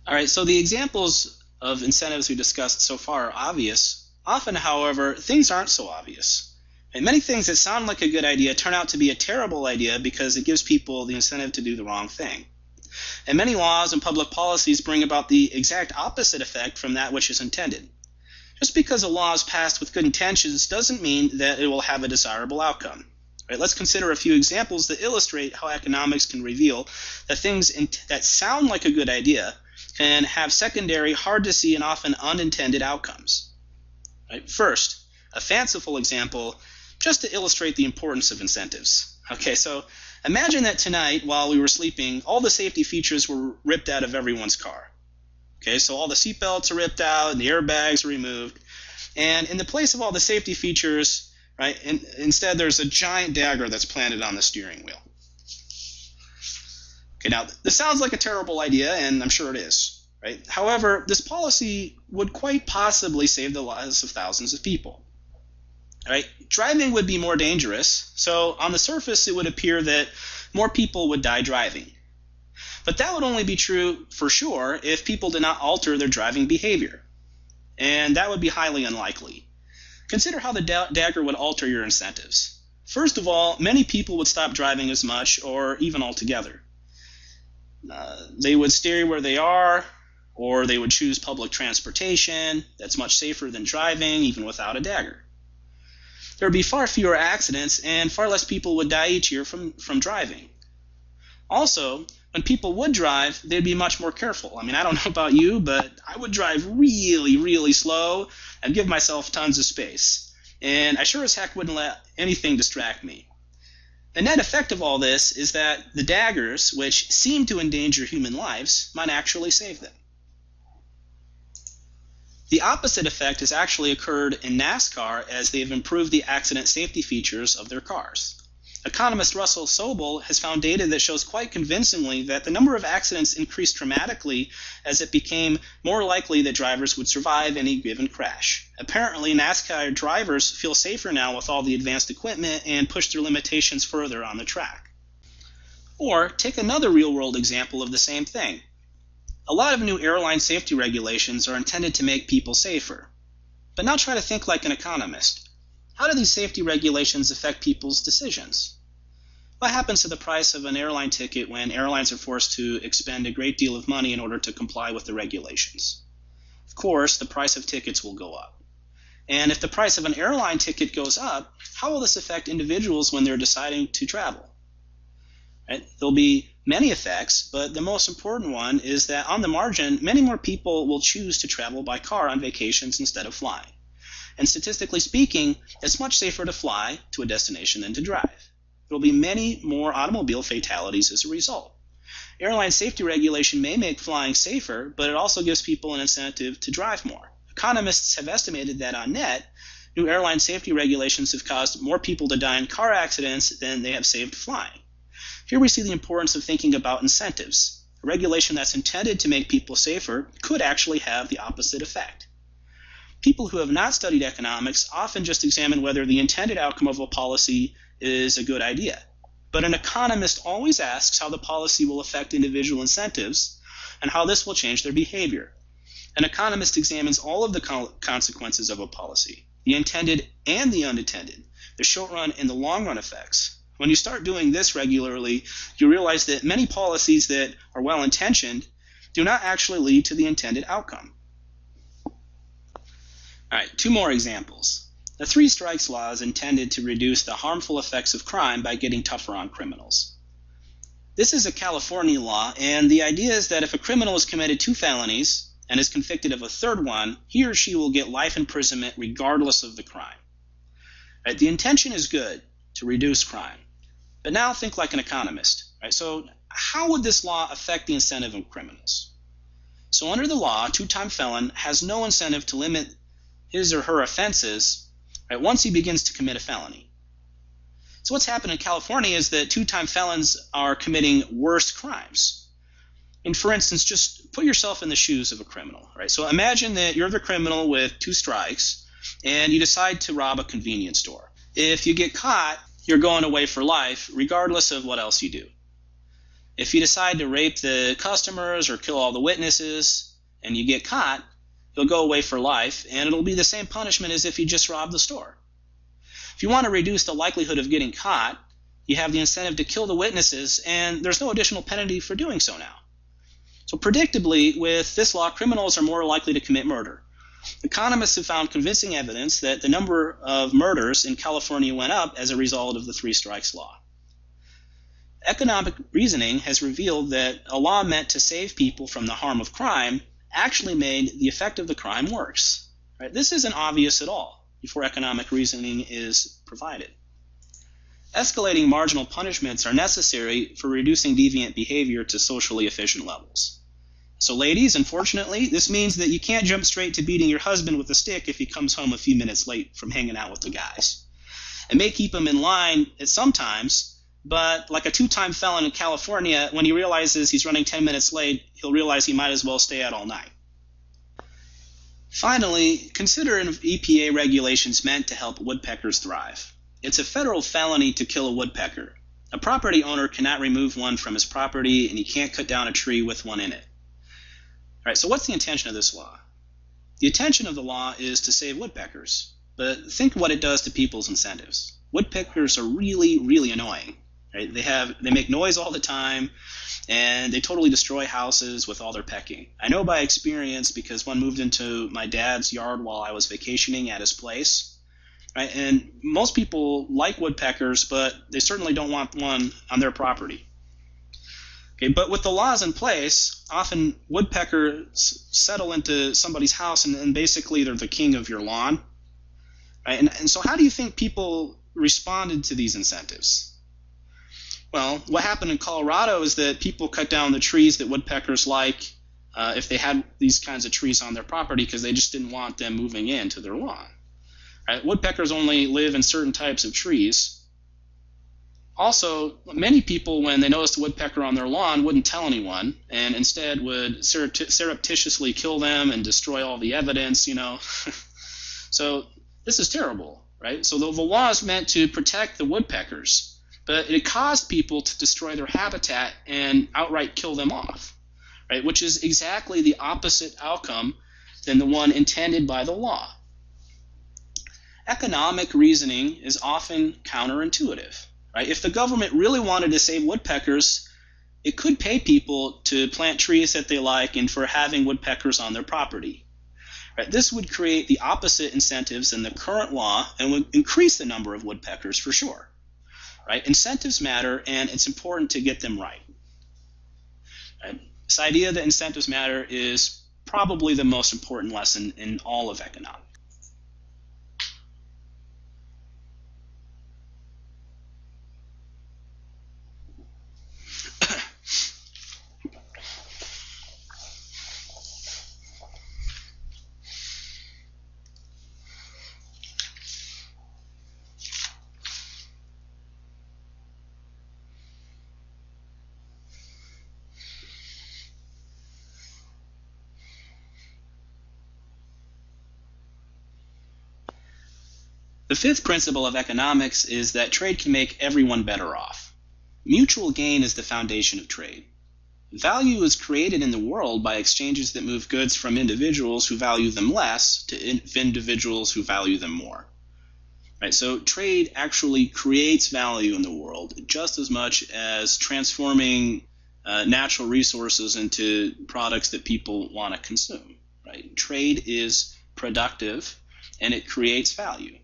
All right, so the examples of incentives we discussed so far are obvious. Often, however, things aren't so obvious. And many things that sound like a good idea turn out to be a terrible idea because it gives people the incentive to do the wrong thing. And many laws and public policies bring about the exact opposite effect from that which is intended. Just because a law is passed with good intentions doesn't mean that it will have a desirable outcome. Right, let's consider a few examples that illustrate how economics can reveal that things that sound like a good idea can have secondary, hard-to-see, and often unintended outcomes. Right, first, a fanciful example just to illustrate the importance of incentives. Okay, so imagine that tonight, while we were sleeping, all the safety features were ripped out of everyone's car. Okay, so all the seatbelts are ripped out and the airbags are removed. And in the place of all the safety features, right, instead there's a giant dagger that's planted on the steering wheel. Okay, now this sounds like a terrible idea, and I'm sure it is. Right? However, this policy would quite possibly save the lives of thousands of people. Right? Driving would be more dangerous, so on the surface it would appear that more people would die driving. But that would only be true for sure if people did not alter their driving behavior. And that would be highly unlikely. Consider how the dagger would alter your incentives. First of all, many people would stop driving as much or even altogether. They would stay where they are, or they would choose public transportation that's much safer than driving even without a dagger. There would be far fewer accidents and far less people would die each year from driving. Also, when people would drive, they'd be much more careful. I mean, I don't know about you, but I would drive really, really slow and give myself tons of space. And I sure as heck wouldn't let anything distract me. The net effect of all this is that the daggers, which seem to endanger human lives, might actually save them. The opposite effect has actually occurred in NASCAR as they have improved the accident safety features of their cars. Economist Russell Sobel has found data that shows quite convincingly that the number of accidents increased dramatically as it became more likely that drivers would survive any given crash. Apparently, NASCAR drivers feel safer now with all the advanced equipment and push their limitations further on the track. Or take another real-world example of the same thing. A lot of new airline safety regulations are intended to make people safer. But now try to think like an economist. How do these safety regulations affect people's decisions? What happens to the price of an airline ticket when airlines are forced to expend a great deal of money in order to comply with the regulations? Of course, the price of tickets will go up. And if the price of an airline ticket goes up, how will this affect individuals when they're deciding to travel? Right? There'll be many effects, but the most important one is that on the margin, many more people will choose to travel by car on vacations instead of flying. And statistically speaking, it's much safer to fly to a destination than to drive. There will be many more automobile fatalities as a result. Airline safety regulation may make flying safer, but it also gives people an incentive to drive more. Economists have estimated that on net, new airline safety regulations have caused more people to die in car accidents than they have saved flying. Here we see the importance of thinking about incentives. A regulation that's intended to make people safer could actually have the opposite effect. People who have not studied economics often just examine whether the intended outcome of a policy is a good idea. But an economist always asks how the policy will affect individual incentives and how this will change their behavior. An economist examines all of the consequences of a policy. the intended and the unintended, the short run and the long run effects. When you start doing this regularly, you realize that many policies that are well intentioned do not actually lead to the intended outcome. All right, 2 more examples. The 3 strikes law is intended to reduce the harmful effects of crime by getting tougher on criminals. This is a California law, and the idea is that if a criminal has committed 2 felonies and is convicted of a 3rd one, he or she will get life imprisonment regardless of the crime. Right, the intention is good, to reduce crime. But now think like an economist. Right? So how would this law affect the incentive of criminals? So under the law, a 2-time felon has no incentive to limit his or her offenses, right, once he begins to commit a felony. So what's happened in California is that 2-time felons are committing worse crimes. And for instance, just put yourself in the shoes of a criminal. Right? So imagine that you're the criminal with 2 strikes, and you decide to rob a convenience store. If you get caught, you're going away for life, regardless of what else you do. If you decide to rape the customers or kill all the witnesses, and you get caught, you'll go away for life, and it'll be the same punishment as if you just robbed the store. If you want to reduce the likelihood of getting caught, you have the incentive to kill the witnesses, and there's no additional penalty for doing so now. So predictably, with this law, criminals are more likely to commit murder. Economists have found convincing evidence that the number of murders in California went up as a result of the 3 strikes law. Economic reasoning has revealed that a law meant to save people from the harm of crime actually made the effect of the crime worse. Right? This isn't obvious at all before economic reasoning is provided. Escalating marginal punishments are necessary for reducing deviant behavior to socially efficient levels. So ladies, unfortunately, this means that you can't jump straight to beating your husband with a stick if he comes home a few minutes late from hanging out with the guys. It may keep him in line at some times, but like a 2-time felon in California, when he realizes he's running 10 minutes late, he'll realize he might as well stay out all night. Finally, consider EPA regulations meant to help woodpeckers thrive. It's a federal felony to kill a woodpecker. A property owner cannot remove one from his property, and he can't cut down a tree with one in it. All right, so what's the intention of this law? The intention of the law is to save woodpeckers, but think what it does to people's incentives. Woodpeckers are really, really annoying. Right? They make noise all the time, and they totally destroy houses with all their pecking. I know by experience because one moved into my dad's yard while I was vacationing at his place. Right? And most people like woodpeckers, but they certainly don't want one on their property. Okay, but with the laws in place, often woodpeckers settle into somebody's house, and basically they're the king of your lawn. Right? And so how do you think people responded to these incentives? Well, what happened in Colorado is that people cut down the trees that woodpeckers like if they had these kinds of trees on their property because they just didn't want them moving into their lawn. Right? Woodpeckers only live in certain types of trees. Also, many people, when they noticed a woodpecker on their lawn, wouldn't tell anyone, and instead would surreptitiously kill them and destroy all the evidence, So this is terrible, right? So the law is meant to protect the woodpeckers, but it caused people to destroy their habitat and outright kill them off, right? Which is exactly the opposite outcome than the one intended by the law. Economic reasoning is often counterintuitive. Right? If the government really wanted to save woodpeckers, it could pay people to plant trees that they like and for having woodpeckers on their property. Right? This would create the opposite incentives than the current law and would increase the number of woodpeckers for sure. Right? Incentives matter, and it's important to get them right. Right? This idea that incentives matter is probably the most important lesson in all of economics. The 5th principle of economics is that trade can make everyone better off. Mutual gain is the foundation of trade. Value is created in the world by exchanges that move goods from individuals who value them less to individuals who value them more. Right, so trade actually creates value in the world just as much as transforming natural resources into products that people want to consume. Right? Trade is productive and it creates value.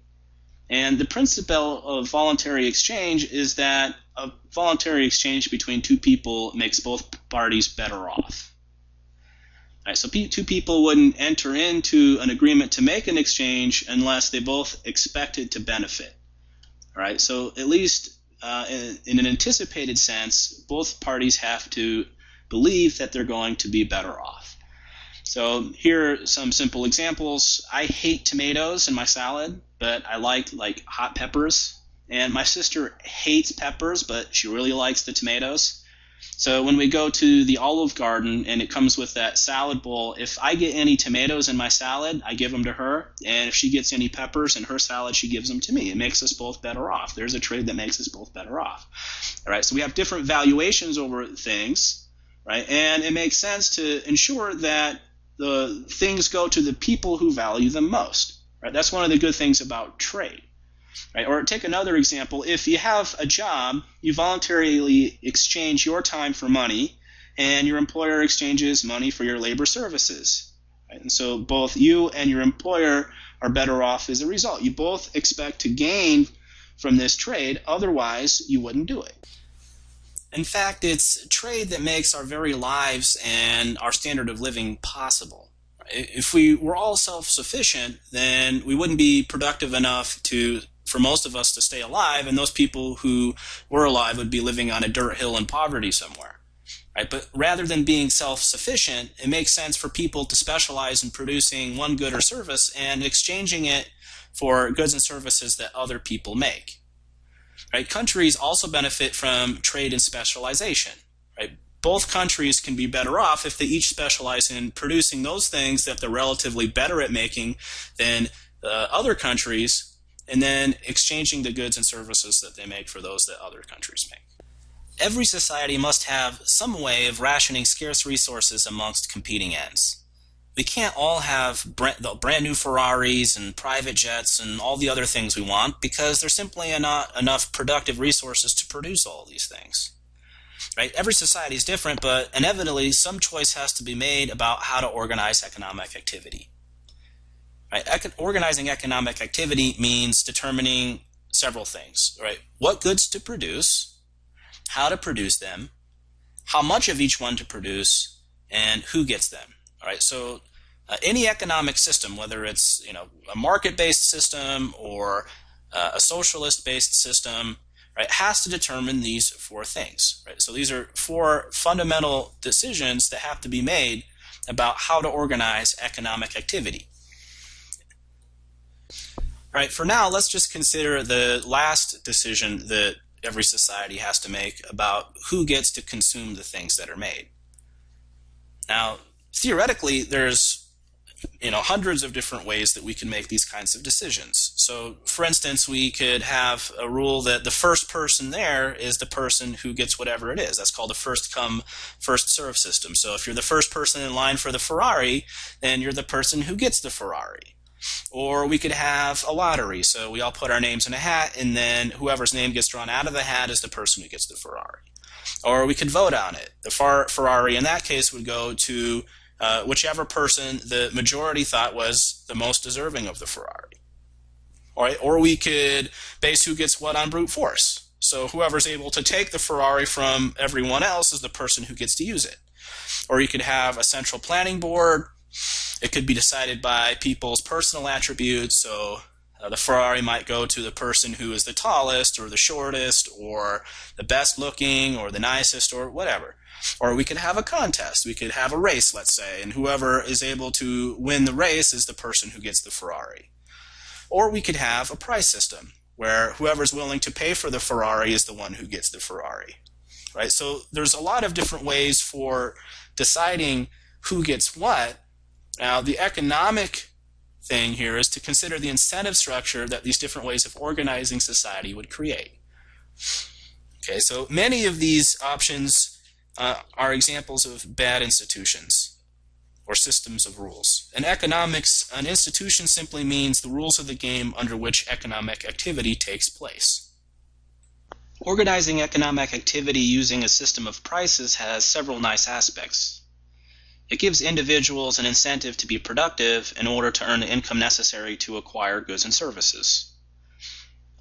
And the principle of voluntary exchange is that a voluntary exchange between two people makes both parties better off. Right, so two people wouldn't enter into an agreement to make an exchange unless they both expected to benefit. Right, so at least in an anticipated sense, both parties have to believe that they're going to be better off. So here are some simple examples. I hate tomatoes in my salad, but I like hot peppers. And my sister hates peppers, but she really likes the tomatoes. So when we go to the Olive Garden and it comes with that salad bowl, if I get any tomatoes in my salad, I give them to her. And if she gets any peppers in her salad, she gives them to me. It makes us both better off. There's a trade that makes us both better off. All right, so we have different valuations over things, right? And it makes sense to ensure that the things go to the people who value them most. Right? That's one of the good things about trade. Right? Or take another example. If you have a job, you voluntarily exchange your time for money, and your employer exchanges money for your labor services. Right? And so both you and your employer are better off as a result. You both expect to gain from this trade, otherwise you wouldn't do it. In fact, it's trade that makes our very lives and our standard of living possible. If we were all self-sufficient, then we wouldn't be productive enough for most of us to stay alive, and those people who were alive would be living on a dirt hill in poverty somewhere. Right? But rather than being self-sufficient, it makes sense for people to specialize in producing one good or service and exchanging it for goods and services that other people make. Right? Countries also benefit from trade and specialization. Right? Both countries can be better off if they each specialize in producing those things that they're relatively better at making than other countries, and then exchanging the goods and services that they make for those that other countries make. Every society must have some way of rationing scarce resources amongst competing ends. We can't all have brand new Ferraris and private jets and all the other things we want because there's simply not enough productive resources to produce all these things. Right? Every society is different, but inevitably some choice has to be made about how to organize economic activity. Right? Organizing economic activity means determining several things. Right? What goods to produce, how to produce them, how much of each one to produce, and who gets them. All right, so any economic system, whether it's a market-based system or a socialist-based system, right, has to determine these four things. Right? So these are four fundamental decisions that have to be made about how to organize economic activity. All right, for now, let's just consider the last decision that every society has to make about who gets to consume the things that are made. Now, theoretically, there's hundreds of different ways that we can make these kinds of decisions. So, for instance, we could have a rule that the first person there is the person who gets whatever it is. That's called a first come, first serve system. So if you're the first person in line for the Ferrari, then you're the person who gets the Ferrari. Or we could have a lottery. So we all put our names in a hat, and then whoever's name gets drawn out of the hat is the person who gets the Ferrari. Or we could vote on it. The Ferrari in that case would go to whichever person the majority thought was the most deserving of the Ferrari. All right? Or we could base who gets what on brute force. So whoever's able to take the Ferrari from everyone else is the person who gets to use it. Or you could have a central planning board. It could be decided by people's personal attributes. So the Ferrari might go to the person who is the tallest or the shortest or the best looking or the nicest or whatever. Or we could have a contest. We could have a race, let's say, and whoever is able to win the race is the person who gets the Ferrari. Or we could have a price system where whoever's willing to pay for the Ferrari is the one who gets the Ferrari. Right? So there's a lot of different ways for deciding who gets what. Now, the economic thing here is to consider the incentive structure that these different ways of organizing society would create. Okay, so many of these options are examples of bad institutions or systems of rules. In economics, an institution simply means the rules of the game under which economic activity takes place. Organizing economic activity using a system of prices has several nice aspects. It gives individuals an incentive to be productive in order to earn the income necessary to acquire goods and services.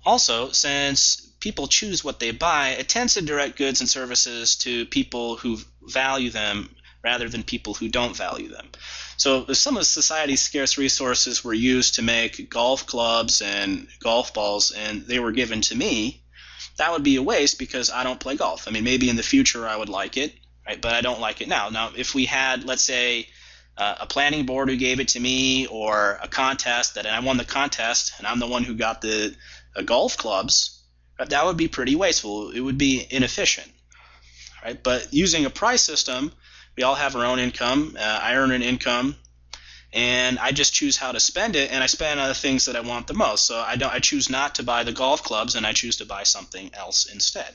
Also, since people choose what they buy, it tends to direct goods and services to people who value them rather than people who don't value them. So if some of society's scarce resources were used to make golf clubs and golf balls and they were given to me, that would be a waste because I don't play golf. I mean, maybe in the future I would like it, right? But I don't like it now. Now, if we had, let's say, a planning board who gave it to me, or a contest and I won the contest and I'm the one who got the golf clubs, that would be pretty wasteful. It would be inefficient, right? But using a price system, we all have our own income. I earn an income, and I just choose how to spend it, and I spend on the things that I want the most. So I choose not to buy the golf clubs, and I choose to buy something else instead.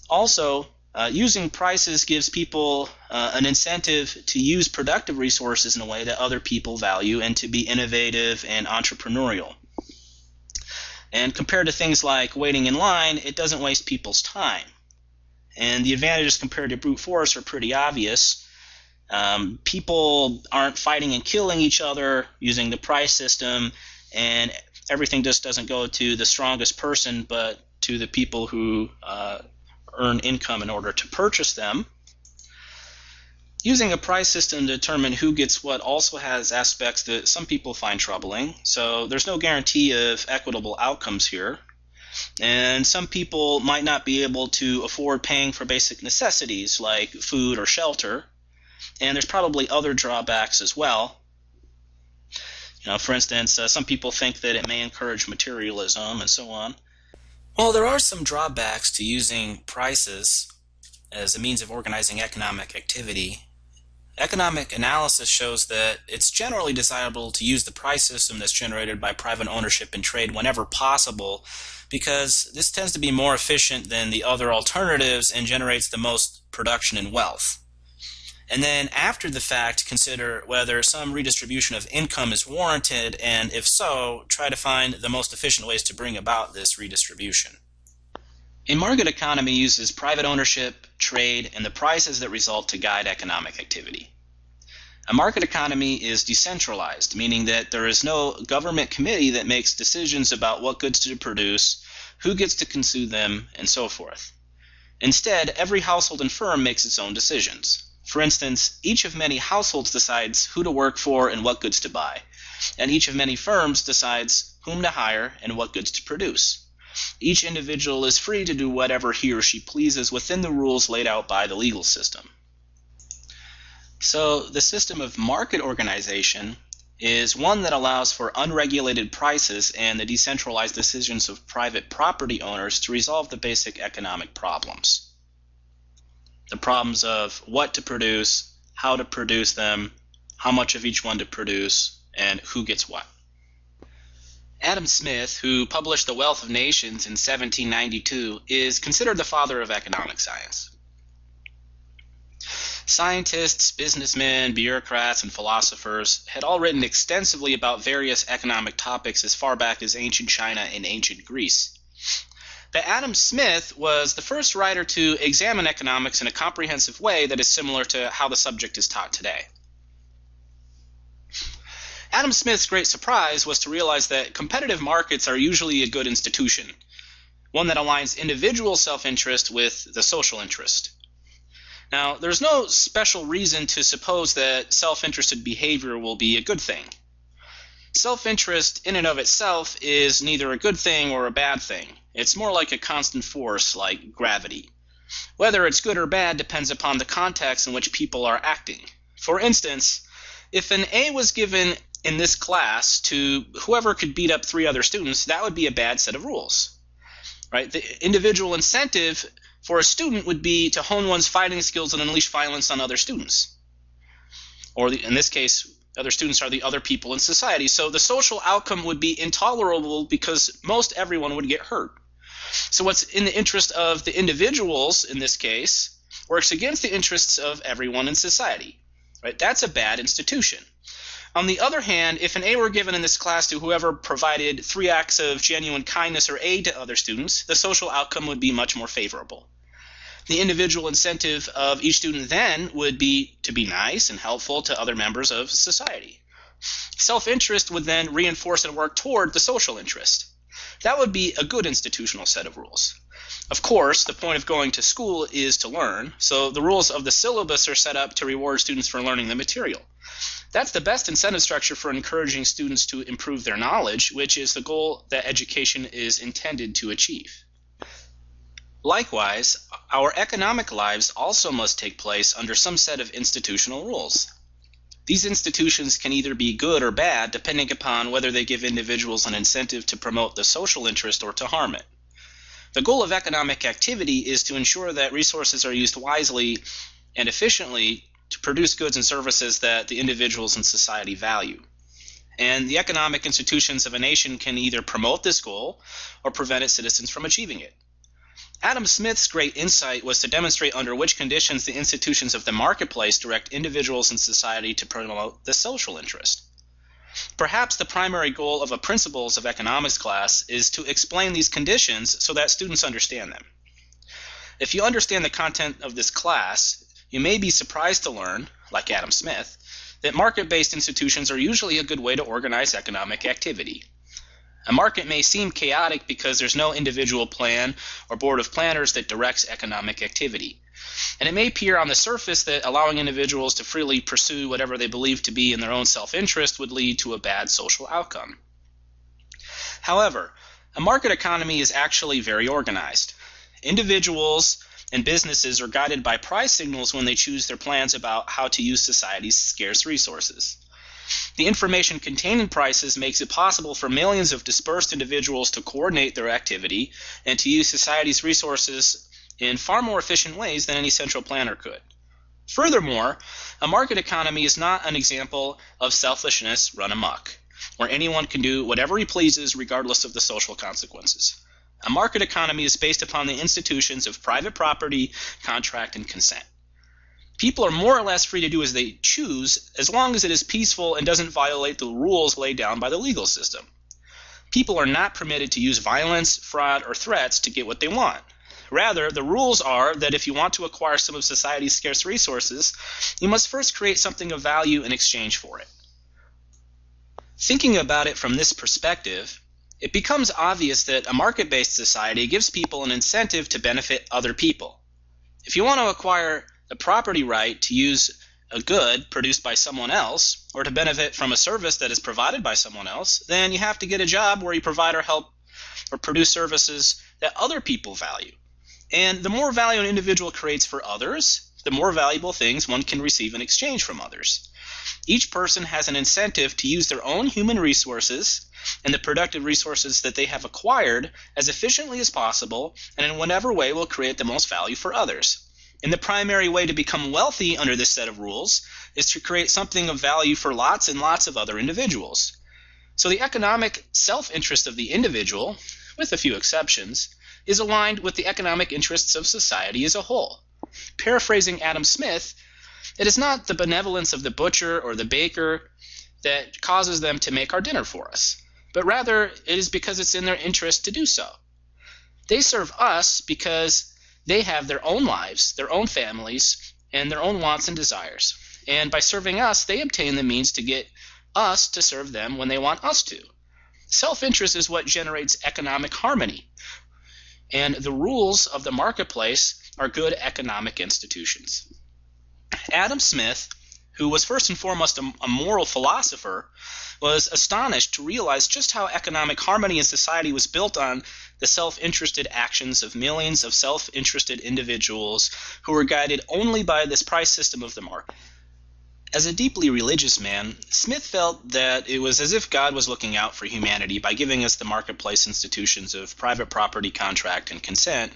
Also, using prices gives people an incentive to use productive resources in a way that other people value and to be innovative and entrepreneurial. And compared to things like waiting in line, it doesn't waste people's time. And the advantages compared to brute force are pretty obvious. People aren't fighting and killing each other using the price system, and everything just doesn't go to the strongest person but to the people who earn income in order to purchase them. Using a price system to determine who gets what also has aspects that some people find troubling. So there's no guarantee of equitable outcomes here. And some people might not be able to afford paying for basic necessities like food or shelter. And there's probably other drawbacks as well. For instance, some people think that it may encourage materialism and so on. Well, there are some drawbacks to using prices as a means of organizing economic activity. Economic analysis shows that it's generally desirable to use the price system that's generated by private ownership and trade whenever possible, because this tends to be more efficient than the other alternatives and generates the most production and wealth. And then after the fact, consider whether some redistribution of income is warranted, and if so, try to find the most efficient ways to bring about this redistribution. A market economy uses private ownership, trade, and the prices that result to guide economic activity. A market economy is decentralized, meaning that there is no government committee that makes decisions about what goods to produce, who gets to consume them, and so forth. Instead, every household and firm makes its own decisions. For instance, each of many households decides who to work for and what goods to buy, and each of many firms decides whom to hire and what goods to produce. Each individual is free to do whatever he or she pleases within the rules laid out by the legal system. So the system of market organization is one that allows for unregulated prices and the decentralized decisions of private property owners to resolve the basic economic problems. The problems of what to produce, how to produce them, how much of each one to produce, and who gets what. Adam Smith, who published The Wealth of Nations in 1792, is considered the father of economic science. Scientists, businessmen, bureaucrats, and philosophers had all written extensively about various economic topics as far back as ancient China and ancient Greece. But Adam Smith was the first writer to examine economics in a comprehensive way that is similar to how the subject is taught today. Adam Smith's great surprise was to realize that competitive markets are usually a good institution, one that aligns individual self-interest with the social interest. Now, there's no special reason to suppose that self-interested behavior will be a good thing. Self-interest in and of itself is neither a good thing or a bad thing. It's more like a constant force, like gravity. Whether it's good or bad depends upon the context in which people are acting. For instance, if an A was given in this class to whoever could beat up 3 other students, that would be a bad set of rules, right? The individual incentive for a student would be to hone one's fighting skills and unleash violence on other students. Or in this case, other students are the other people in society. So the social outcome would be intolerable because most everyone would get hurt. So what's in the interest of the individuals in this case works against the interests of everyone in society. Right? That's a bad institution. On the other hand, if an A were given in this class to whoever provided 3 acts of genuine kindness or aid to other students, the social outcome would be much more favorable. The individual incentive of each student then would be to be nice and helpful to other members of society. Self-interest would then reinforce and work toward the social interest. That would be a good institutional set of rules. Of course, the point of going to school is to learn, so the rules of the syllabus are set up to reward students for learning the material. That's the best incentive structure for encouraging students to improve their knowledge, which is the goal that education is intended to achieve. Likewise, our economic lives also must take place under some set of institutional rules. These institutions can either be good or bad depending upon whether they give individuals an incentive to promote the social interest or to harm it. The goal of economic activity is to ensure that resources are used wisely and efficiently to produce goods and services that the individuals in society value. And the economic institutions of a nation can either promote this goal or prevent its citizens from achieving it. Adam Smith's great insight was to demonstrate under which conditions the institutions of the marketplace direct individuals in society to promote the social interest. Perhaps the primary goal of a Principles of Economics class is to explain these conditions so that students understand them. If you understand the content of this class, you may be surprised to learn, like Adam Smith, that market-based institutions are usually a good way to organize economic activity. A market may seem chaotic because there's no individual plan or board of planners that directs economic activity. And it may appear on the surface that allowing individuals to freely pursue whatever they believe to be in their own self-interest would lead to a bad social outcome. However, a market economy is actually very organized. Individuals and businesses are guided by price signals when they choose their plans about how to use society's scarce resources. The information contained in prices makes it possible for millions of dispersed individuals to coordinate their activity and to use society's resources in far more efficient ways than any central planner could. Furthermore, a market economy is not an example of selfishness run amok, where anyone can do whatever he pleases regardless of the social consequences. A market economy is based upon the institutions of private property, contract, and consent. People are more or less free to do as they choose as long as it is peaceful and doesn't violate the rules laid down by the legal system. People are not permitted to use violence, fraud, or threats to get what they want. Rather, the rules are that if you want to acquire some of society's scarce resources, you must first create something of value in exchange for it. Thinking about it from this perspective, it becomes obvious that a market-based society gives people an incentive to benefit other people. If you want to acquire the property right to use a good produced by someone else, or to benefit from a service that is provided by someone else, then you have to get a job where you provide or help or produce services that other people value. And the more value an individual creates for others, the more valuable things one can receive in exchange from others. Each person has an incentive to use their own human resources and the productive resources that they have acquired as efficiently as possible and in whatever way will create the most value for others. And the primary way to become wealthy under this set of rules is to create something of value for lots and lots of other individuals. So the economic self-interest of the individual, with a few exceptions, is aligned with the economic interests of society as a whole. Paraphrasing Adam Smith, it is not the benevolence of the butcher or the baker that causes them to make our dinner for us, but rather it is because it's in their interest to do so. They serve us because they have their own lives, their own families, and their own wants and desires. And by serving us, they obtain the means to get us to serve them when they want us to. Self-interest is what generates economic harmony, and the rules of the marketplace are good economic institutions. Adam Smith, who was first and foremost a moral philosopher, was astonished to realize just how economic harmony in society was built on the self-interested actions of millions of self-interested individuals who were guided only by this price system of the market. As a deeply religious man, Smith felt that it was as if God was looking out for humanity by giving us the marketplace institutions of private property, contract, and consent,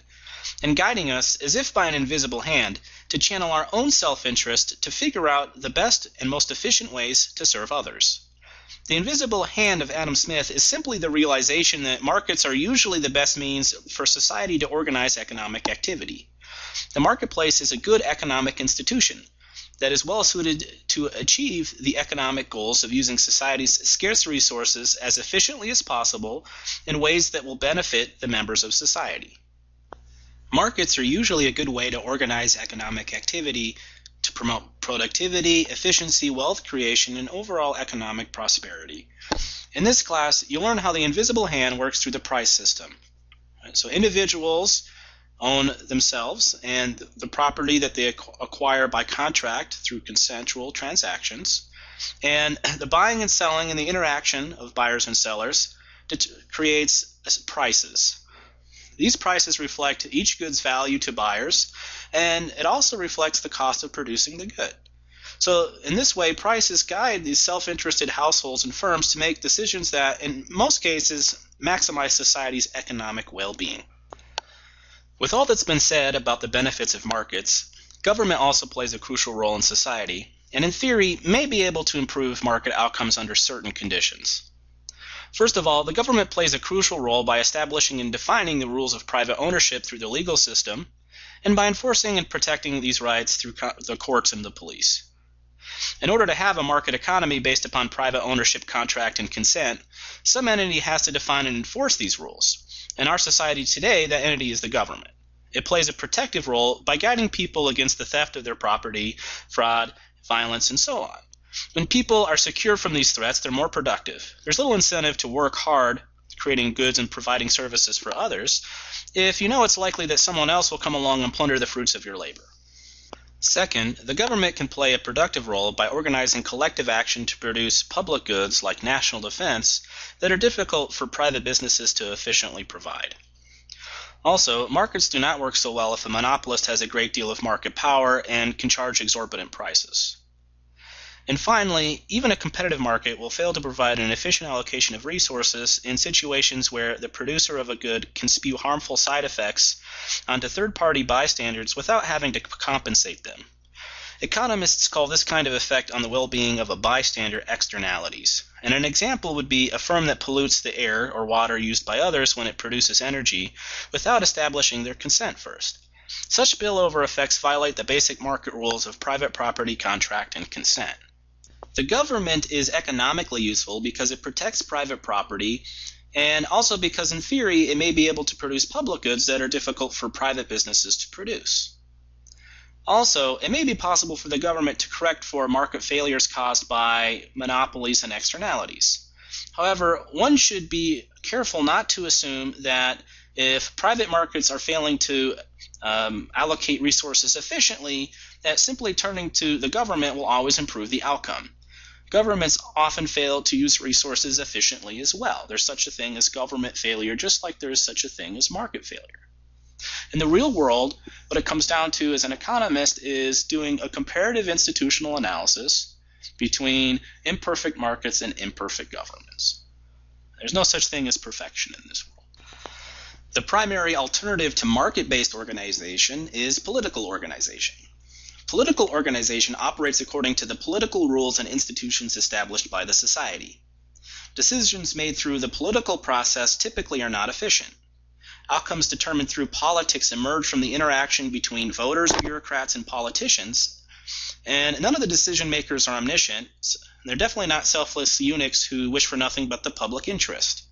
and guiding us as if by an invisible hand to channel our own self-interest to figure out the best and most efficient ways to serve others. The invisible hand of Adam Smith is simply the realization that markets are usually the best means for society to organize economic activity. The marketplace is a good economic institution that is well suited to achieve the economic goals of using society's scarce resources as efficiently as possible in ways that will benefit the members of society. Markets are usually a good way to organize economic activity to promote productivity, efficiency, wealth creation, and overall economic prosperity. In this class, you'll learn how the invisible hand works through the price system. So individuals own themselves and the property that they acquire by contract through consensual transactions, and the buying and selling and the interaction of buyers and sellers creates prices. These prices reflect each good's value to buyers, and it also reflects the cost of producing the good. So in this way, prices guide these self-interested households and firms to make decisions that, in most cases, maximize society's economic well-being. With all that's been said about the benefits of markets, government also plays a crucial role in society, and in theory may be able to improve market outcomes under certain conditions. First of all, the government plays a crucial role by establishing and defining the rules of private ownership through the legal system, and by enforcing and protecting these rights through the courts and the police. In order to have a market economy based upon private ownership, contract, and consent, some entity has to define and enforce these rules. In our society today, that entity is the government. It plays a protective role by guiding people against the theft of their property, fraud, violence, and so on. When people are secure from these threats, they're more productive. There's little incentive to work hard, creating goods and providing services for others, if you know it's likely that someone else will come along and plunder the fruits of your labor. Second, the government can play a productive role by organizing collective action to produce public goods like national defense that are difficult for private businesses to efficiently provide. Also, markets do not work so well if a monopolist has a great deal of market power and can charge exorbitant prices. And finally, even a competitive market will fail to provide an efficient allocation of resources in situations where the producer of a good can spew harmful side effects onto third-party bystanders without having to compensate them. Economists call this kind of effect on the well-being of a bystander externalities. And an example would be a firm that pollutes the air or water used by others when it produces energy without establishing their consent first. Such spillover effects violate the basic market rules of private property, contract, and consent. The government is economically useful because it protects private property, and also because in theory it may be able to produce public goods that are difficult for private businesses to produce. Also, it may be possible for the government to correct for market failures caused by monopolies and externalities. However, one should be careful not to assume that if private markets are failing to allocate resources efficiently, that simply turning to the government will always improve the outcome. Governments often fail to use resources efficiently as well. There's such a thing as government failure, just like there is such a thing as market failure. In the real world, what it comes down to as an economist is doing a comparative institutional analysis between imperfect markets and imperfect governments. There's no such thing as perfection in this world. The primary alternative to market-based organization is political organization. Political organization operates according to the political rules and institutions established by the society. Decisions made through the political process typically are not efficient. Outcomes determined through politics emerge from the interaction between voters, bureaucrats, and politicians, and none of the decision makers are omniscient. They're definitely not selfless eunuchs who wish for nothing but the public interest.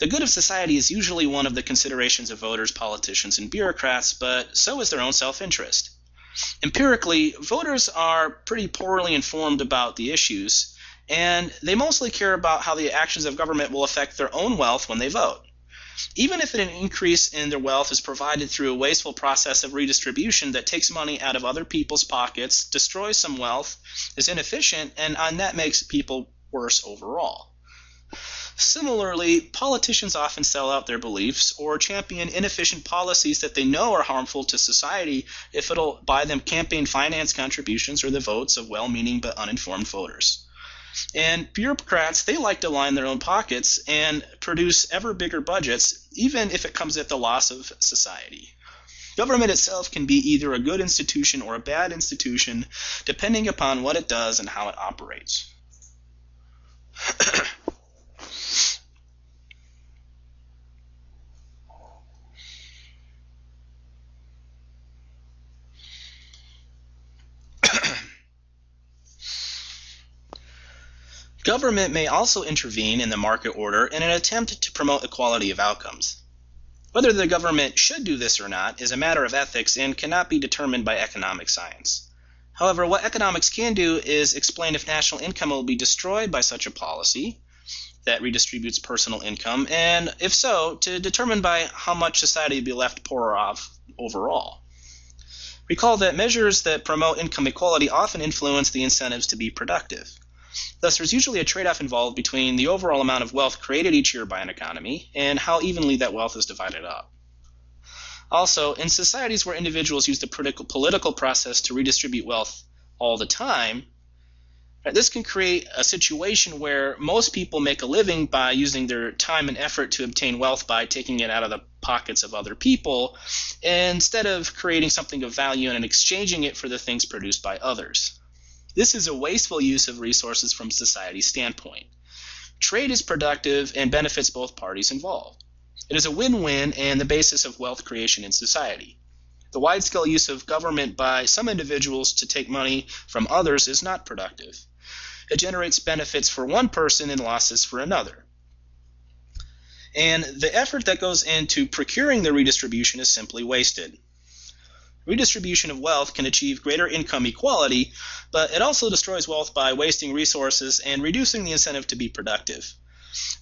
The good of society is usually one of the considerations of voters, politicians, and bureaucrats, but so is their own self-interest. Empirically, voters are pretty poorly informed about the issues, and they mostly care about how the actions of government will affect their own wealth when they vote. Even if an increase in their wealth is provided through a wasteful process of redistribution that takes money out of other people's pockets, destroys some wealth, is inefficient, and that makes people worse overall. Similarly, politicians often sell out their beliefs or champion inefficient policies that they know are harmful to society if it'll buy them campaign finance contributions or the votes of well-meaning but uninformed voters. And bureaucrats, they like to line their own pockets and produce ever bigger budgets, even if it comes at the loss of society. Government itself can be either a good institution or a bad institution, depending upon what it does and how it operates. Government may also intervene in the market order in an attempt to promote equality of outcomes. Whether the government should do this or not is a matter of ethics and cannot be determined by economic science. However, what economics can do is explain if national income will be destroyed by such a policy that redistributes personal income, and if so, to determine by how much society will be left poorer off overall. Recall that measures that promote income equality often influence the incentives to be productive. Thus, there's usually a trade-off involved between the overall amount of wealth created each year by an economy and how evenly that wealth is divided up. Also, in societies where individuals use the political process to redistribute wealth all the time, this can create a situation where most people make a living by using their time and effort to obtain wealth by taking it out of the pockets of other people, instead of creating something of value and exchanging it for the things produced by others. This is a wasteful use of resources from society's standpoint. Trade is productive and benefits both parties involved. It is a win-win and the basis of wealth creation in society. The wide-scale use of government by some individuals to take money from others is not productive. It generates benefits for one person and losses for another. And the effort that goes into procuring the redistribution is simply wasted. Redistribution of wealth can achieve greater income equality, but it also destroys wealth by wasting resources and reducing the incentive to be productive.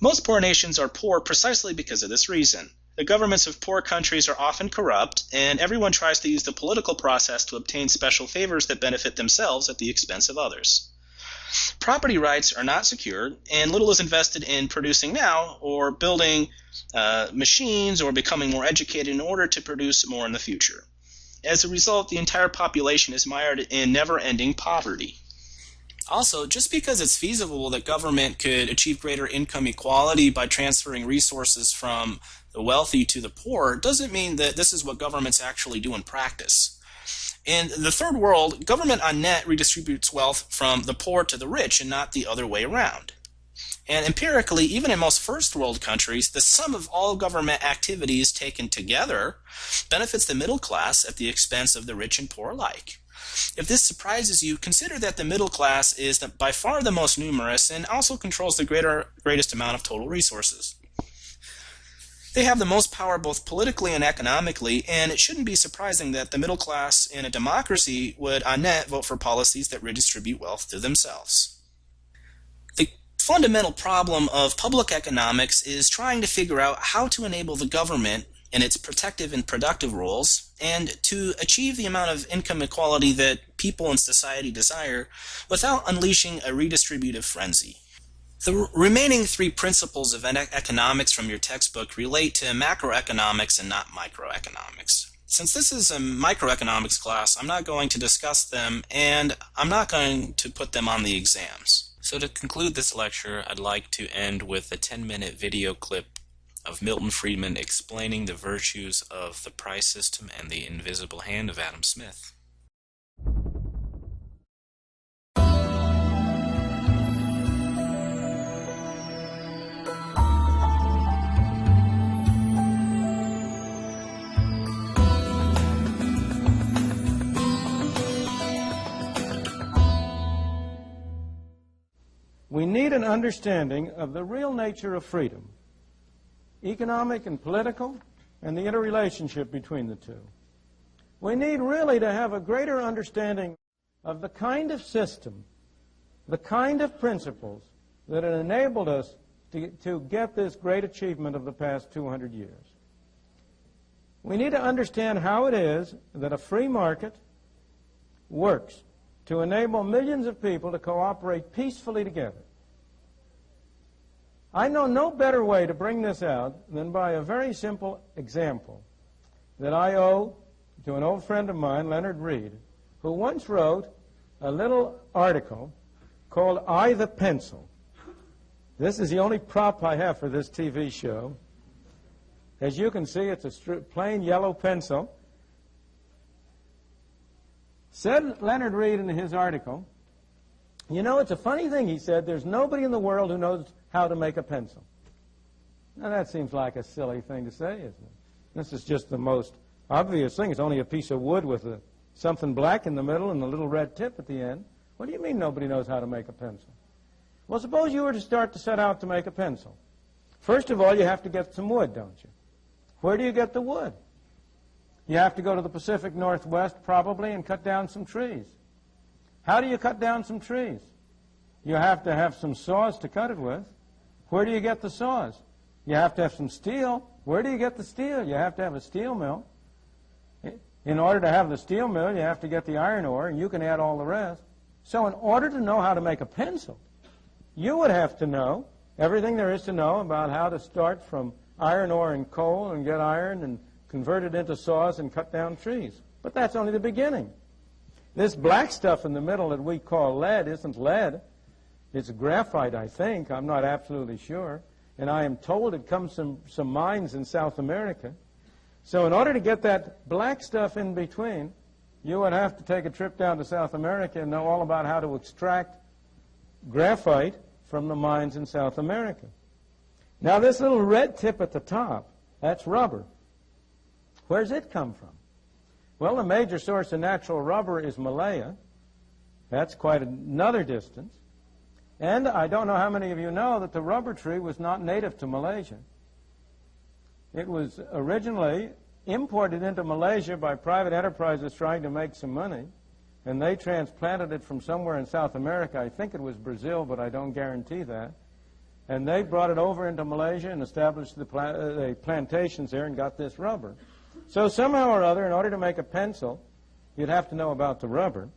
Most poor nations are poor precisely because of this reason. The governments of poor countries are often corrupt, and everyone tries to use the political process to obtain special favors that benefit themselves at the expense of others. Property rights are not secured, and little is invested in producing now or building machines or becoming more educated in order to produce more in the future. As a result, the entire population is mired in never-ending poverty. Also, just because it's feasible that government could achieve greater income equality by transferring resources from the wealthy to the poor doesn't mean that this is what governments actually do in practice. In the third world, government on net redistributes wealth from the poor to the rich and not the other way around. And empirically, even in most first world countries, the sum of all government activities taken together benefits the middle class at the expense of the rich and poor alike. If this surprises you, consider that the middle class is by far the most numerous and also controls the greatest amount of total resources. They have the most power both politically and economically, and it shouldn't be surprising that the middle class in a democracy would on net vote for policies that redistribute wealth to themselves. The fundamental problem of public economics is trying to figure out how to enable the government in its protective and productive roles, and to achieve the amount of income equality that people in society desire without unleashing a redistributive frenzy. The remaining three principles of economics from your textbook relate to macroeconomics and not microeconomics. Since this is a microeconomics class, I'm not going to discuss them, and I'm not going to put them on the exams. So to conclude this lecture, I'd like to end with a 10-minute video clip of Milton Friedman explaining the virtues of the price system and the invisible hand of Adam Smith. We need an understanding of the real nature of freedom, economic and political, and the interrelationship between the two. We need really to have a greater understanding of the kind of system, the kind of principles that have enabled us to get this great achievement of the past 200 years. We need to understand how it is that a free market works to enable millions of people to cooperate peacefully together. I know no better way to bring this out than by a very simple example that I owe to an old friend of mine, Leonard Reed, who once wrote a little article called "I the Pencil." This is the only prop I have for this TV show. As you can see, it's a plain yellow pencil. Said Leonard Reed in his article, you know, it's a funny thing, he said, there's nobody in the world who knows how to make a pencil. Now, that seems like a silly thing to say, isn't it? This is just the most obvious thing. It's only a piece of wood with something black in the middle and a little red tip at the end. What do you mean nobody knows how to make a pencil? Well, suppose you were to start to set out to make a pencil. First of all, you have to get some wood, don't you? Where do you get the wood? You have to go to the Pacific Northwest, probably, and cut down some trees. How do you cut down some trees? You have to have some saws to cut it with. Where do you get the saws? You have to have some steel. Where do you get the steel? You have to have a steel mill. In order to have the steel mill, you have to get the iron ore, and you can add all the rest. So in order to know how to make a pencil, you would have to know everything there is to know about how to start from iron ore and coal and get iron and convert it into saws and cut down trees. But that's only the beginning. This black stuff in the middle that we call lead isn't lead. It's graphite, I think. I'm not absolutely sure. And I am told it comes from some mines in South America. So in order to get that black stuff in between, you would have to take a trip down to South America and know all about how to extract graphite from the mines in South America. Now this little red tip at the top, that's rubber. Where's it come from? Well, the major source of natural rubber is Malaya. That's quite another distance. And I don't know how many of you know that the rubber tree was not native to Malaysia. It was originally imported into Malaysia by private enterprises trying to make some money, and they transplanted it from somewhere in South America. I think it was Brazil, but I don't guarantee that. And they brought it over into Malaysia and established the plantations there and got this rubber. So somehow or other, in order to make a pencil, you'd have to know about the rubber.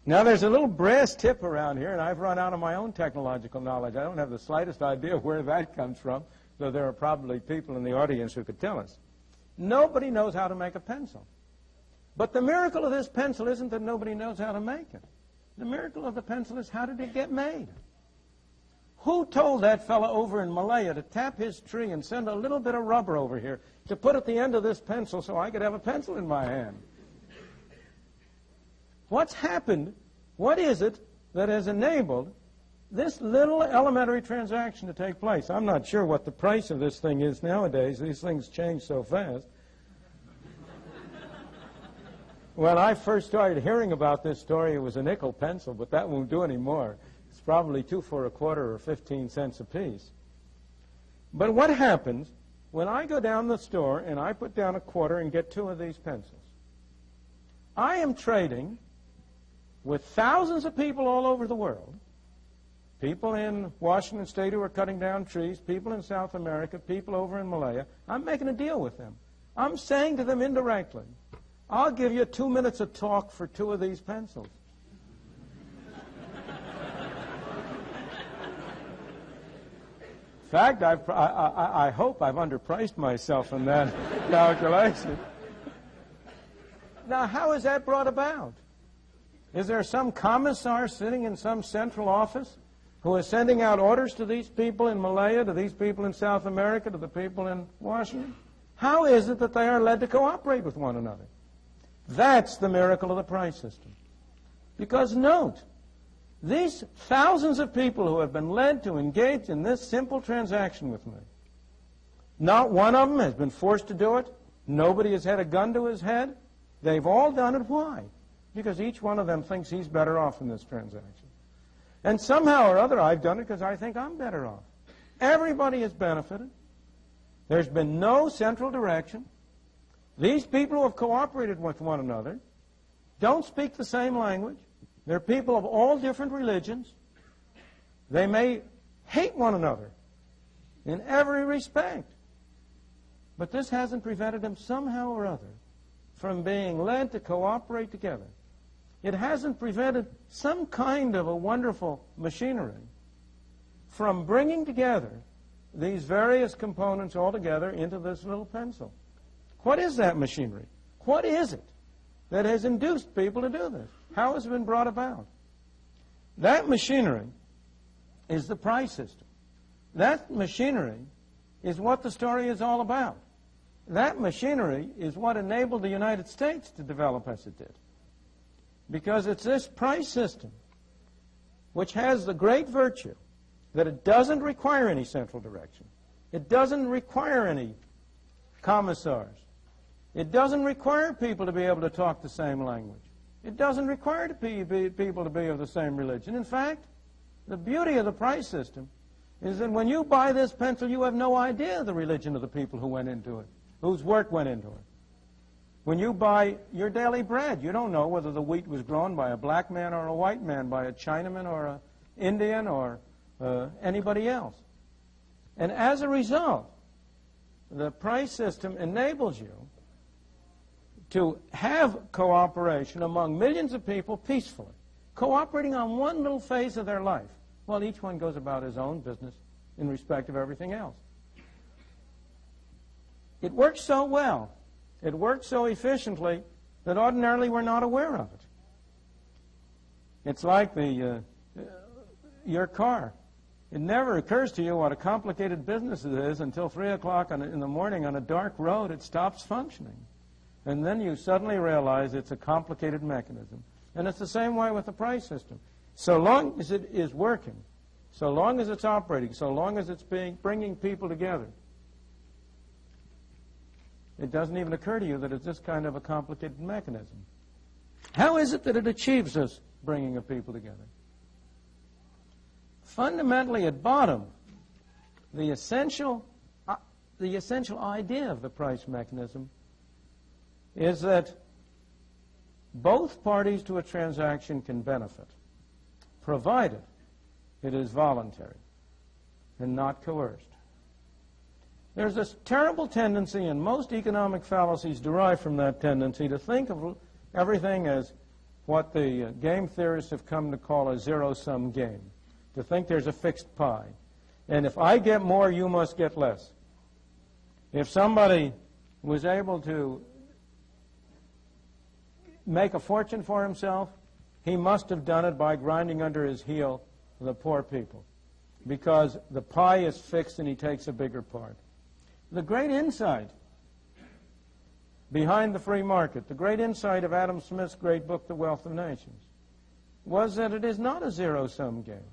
Now, there's a little brass tip around here, and I've run out of my own technological knowledge. I don't have the slightest idea where that comes from, though there are probably people in the audience who could tell us. Nobody knows how to make a pencil. But the miracle of this pencil isn't that nobody knows how to make it. The miracle of the pencil is, how did it get made? Who told that fellow over in Malaya to tap his tree and send a little bit of rubber over here to put at the end of this pencil so I could have a pencil in my hand? What's happened? What is it that has enabled this little elementary transaction to take place? I'm not sure what the price of this thing is nowadays. These things change so fast. When I first started hearing about this story, it was a nickel pencil, but that won't do anymore. It's probably 2 for a quarter or 15 cents apiece. But what happens when I go down the store and I put down a quarter and get 2 of these pencils? I am trading with thousands of people all over the world, people in Washington State who are cutting down trees, people in South America, people over in Malaya. I'm making a deal with them. I'm saying to them indirectly, I'll give you 2 minutes of talk for 2 of these pencils. In fact, I hope I've underpriced myself in that calculation. Now, how is that brought about? Is there some commissar sitting in some central office who is sending out orders to these people in Malaya, to these people in South America, to the people in Washington? How is it that they are led to cooperate with one another? That's the miracle of the price system. Because note, these thousands of people who have been led to engage in this simple transaction with me, not one of them has been forced to do it. Nobody has had a gun to his head. They've all done it. Why? Because each one of them thinks he's better off in this transaction. And somehow or other, I've done it because I think I'm better off. Everybody has benefited. There's been no central direction. These people who have cooperated with one another don't speak the same language. They're people of all different religions. They may hate one another in every respect. But this hasn't prevented them somehow or other from being led to cooperate together. It hasn't prevented some kind of a wonderful machinery from bringing together these various components all together into this little pencil. What is that machinery? What is it that has induced people to do this? How has it been brought about? That machinery is the price system. That machinery is what the story is all about. That machinery is what enabled the United States to develop as it did. Because it's this price system which has the great virtue that it doesn't require any central direction. It doesn't require any commissars. It doesn't require people to be able to talk the same language. It doesn't require people to be of the same religion. In fact, The beauty of the price system is that when you buy this pencil, you have no idea the religion of the people who went into it, whose work went into it. When you buy your daily bread, you don't know whether the wheat was grown by a black man or a white man, by a Chinaman or an Indian or anybody else. And as a result, the price system enables you to have cooperation among millions of people peacefully, cooperating on one little phase of their life, while each one goes about his own business in respect of everything else. It works so well, it works so efficiently, that ordinarily we're not aware of it. It's like your car. It never occurs to you what a complicated business it is until 3 o'clock in the morning on a dark road it stops functioning. And then you suddenly realize it's a complicated mechanism. And it's the same way with the price system. So long as it is working, so long as it's operating, so long as it's bringing people together, it doesn't even occur to you that it's this kind of a complicated mechanism. How is it that it achieves this bringing of people together? Fundamentally, at bottom, the essential idea of the price mechanism is that both parties to a transaction can benefit, provided it is voluntary and not coerced. There's this terrible tendency, and most economic fallacies derive from that tendency, to think of everything as what the game theorists have come to call a zero-sum game, to think there's a fixed pie. And if I get more, you must get less. If somebody was able to make a fortune for himself, he must have done it by grinding under his heel the poor people, because the pie is fixed and he takes a bigger part. The great insight behind the free market, the great insight of Adam Smith's great book, The Wealth of Nations, was that it is not a zero-sum game,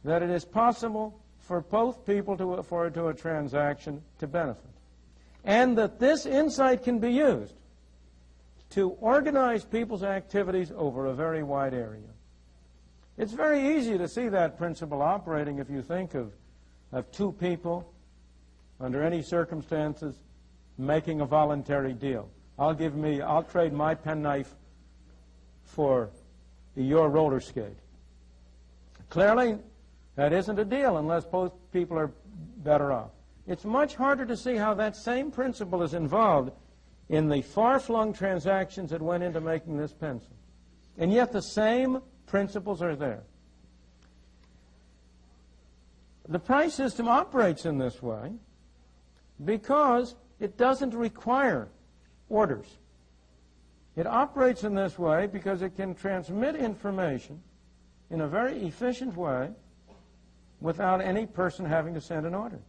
that it is possible for both people to a transaction to benefit, and that this insight can be used to organize people's activities over a very wide area. It's very easy to see that principle operating if you think of two people under any circumstances making a voluntary deal. I'll trade my penknife for your roller skate. Clearly, that isn't a deal unless both people are better off. It's much harder to see how that same principle is involved in the far-flung transactions that went into making this pencil. And yet the same principles are there. The price system operates in this way because it doesn't require orders. It operates in this way because it can transmit information in a very efficient way without any person having to send an order.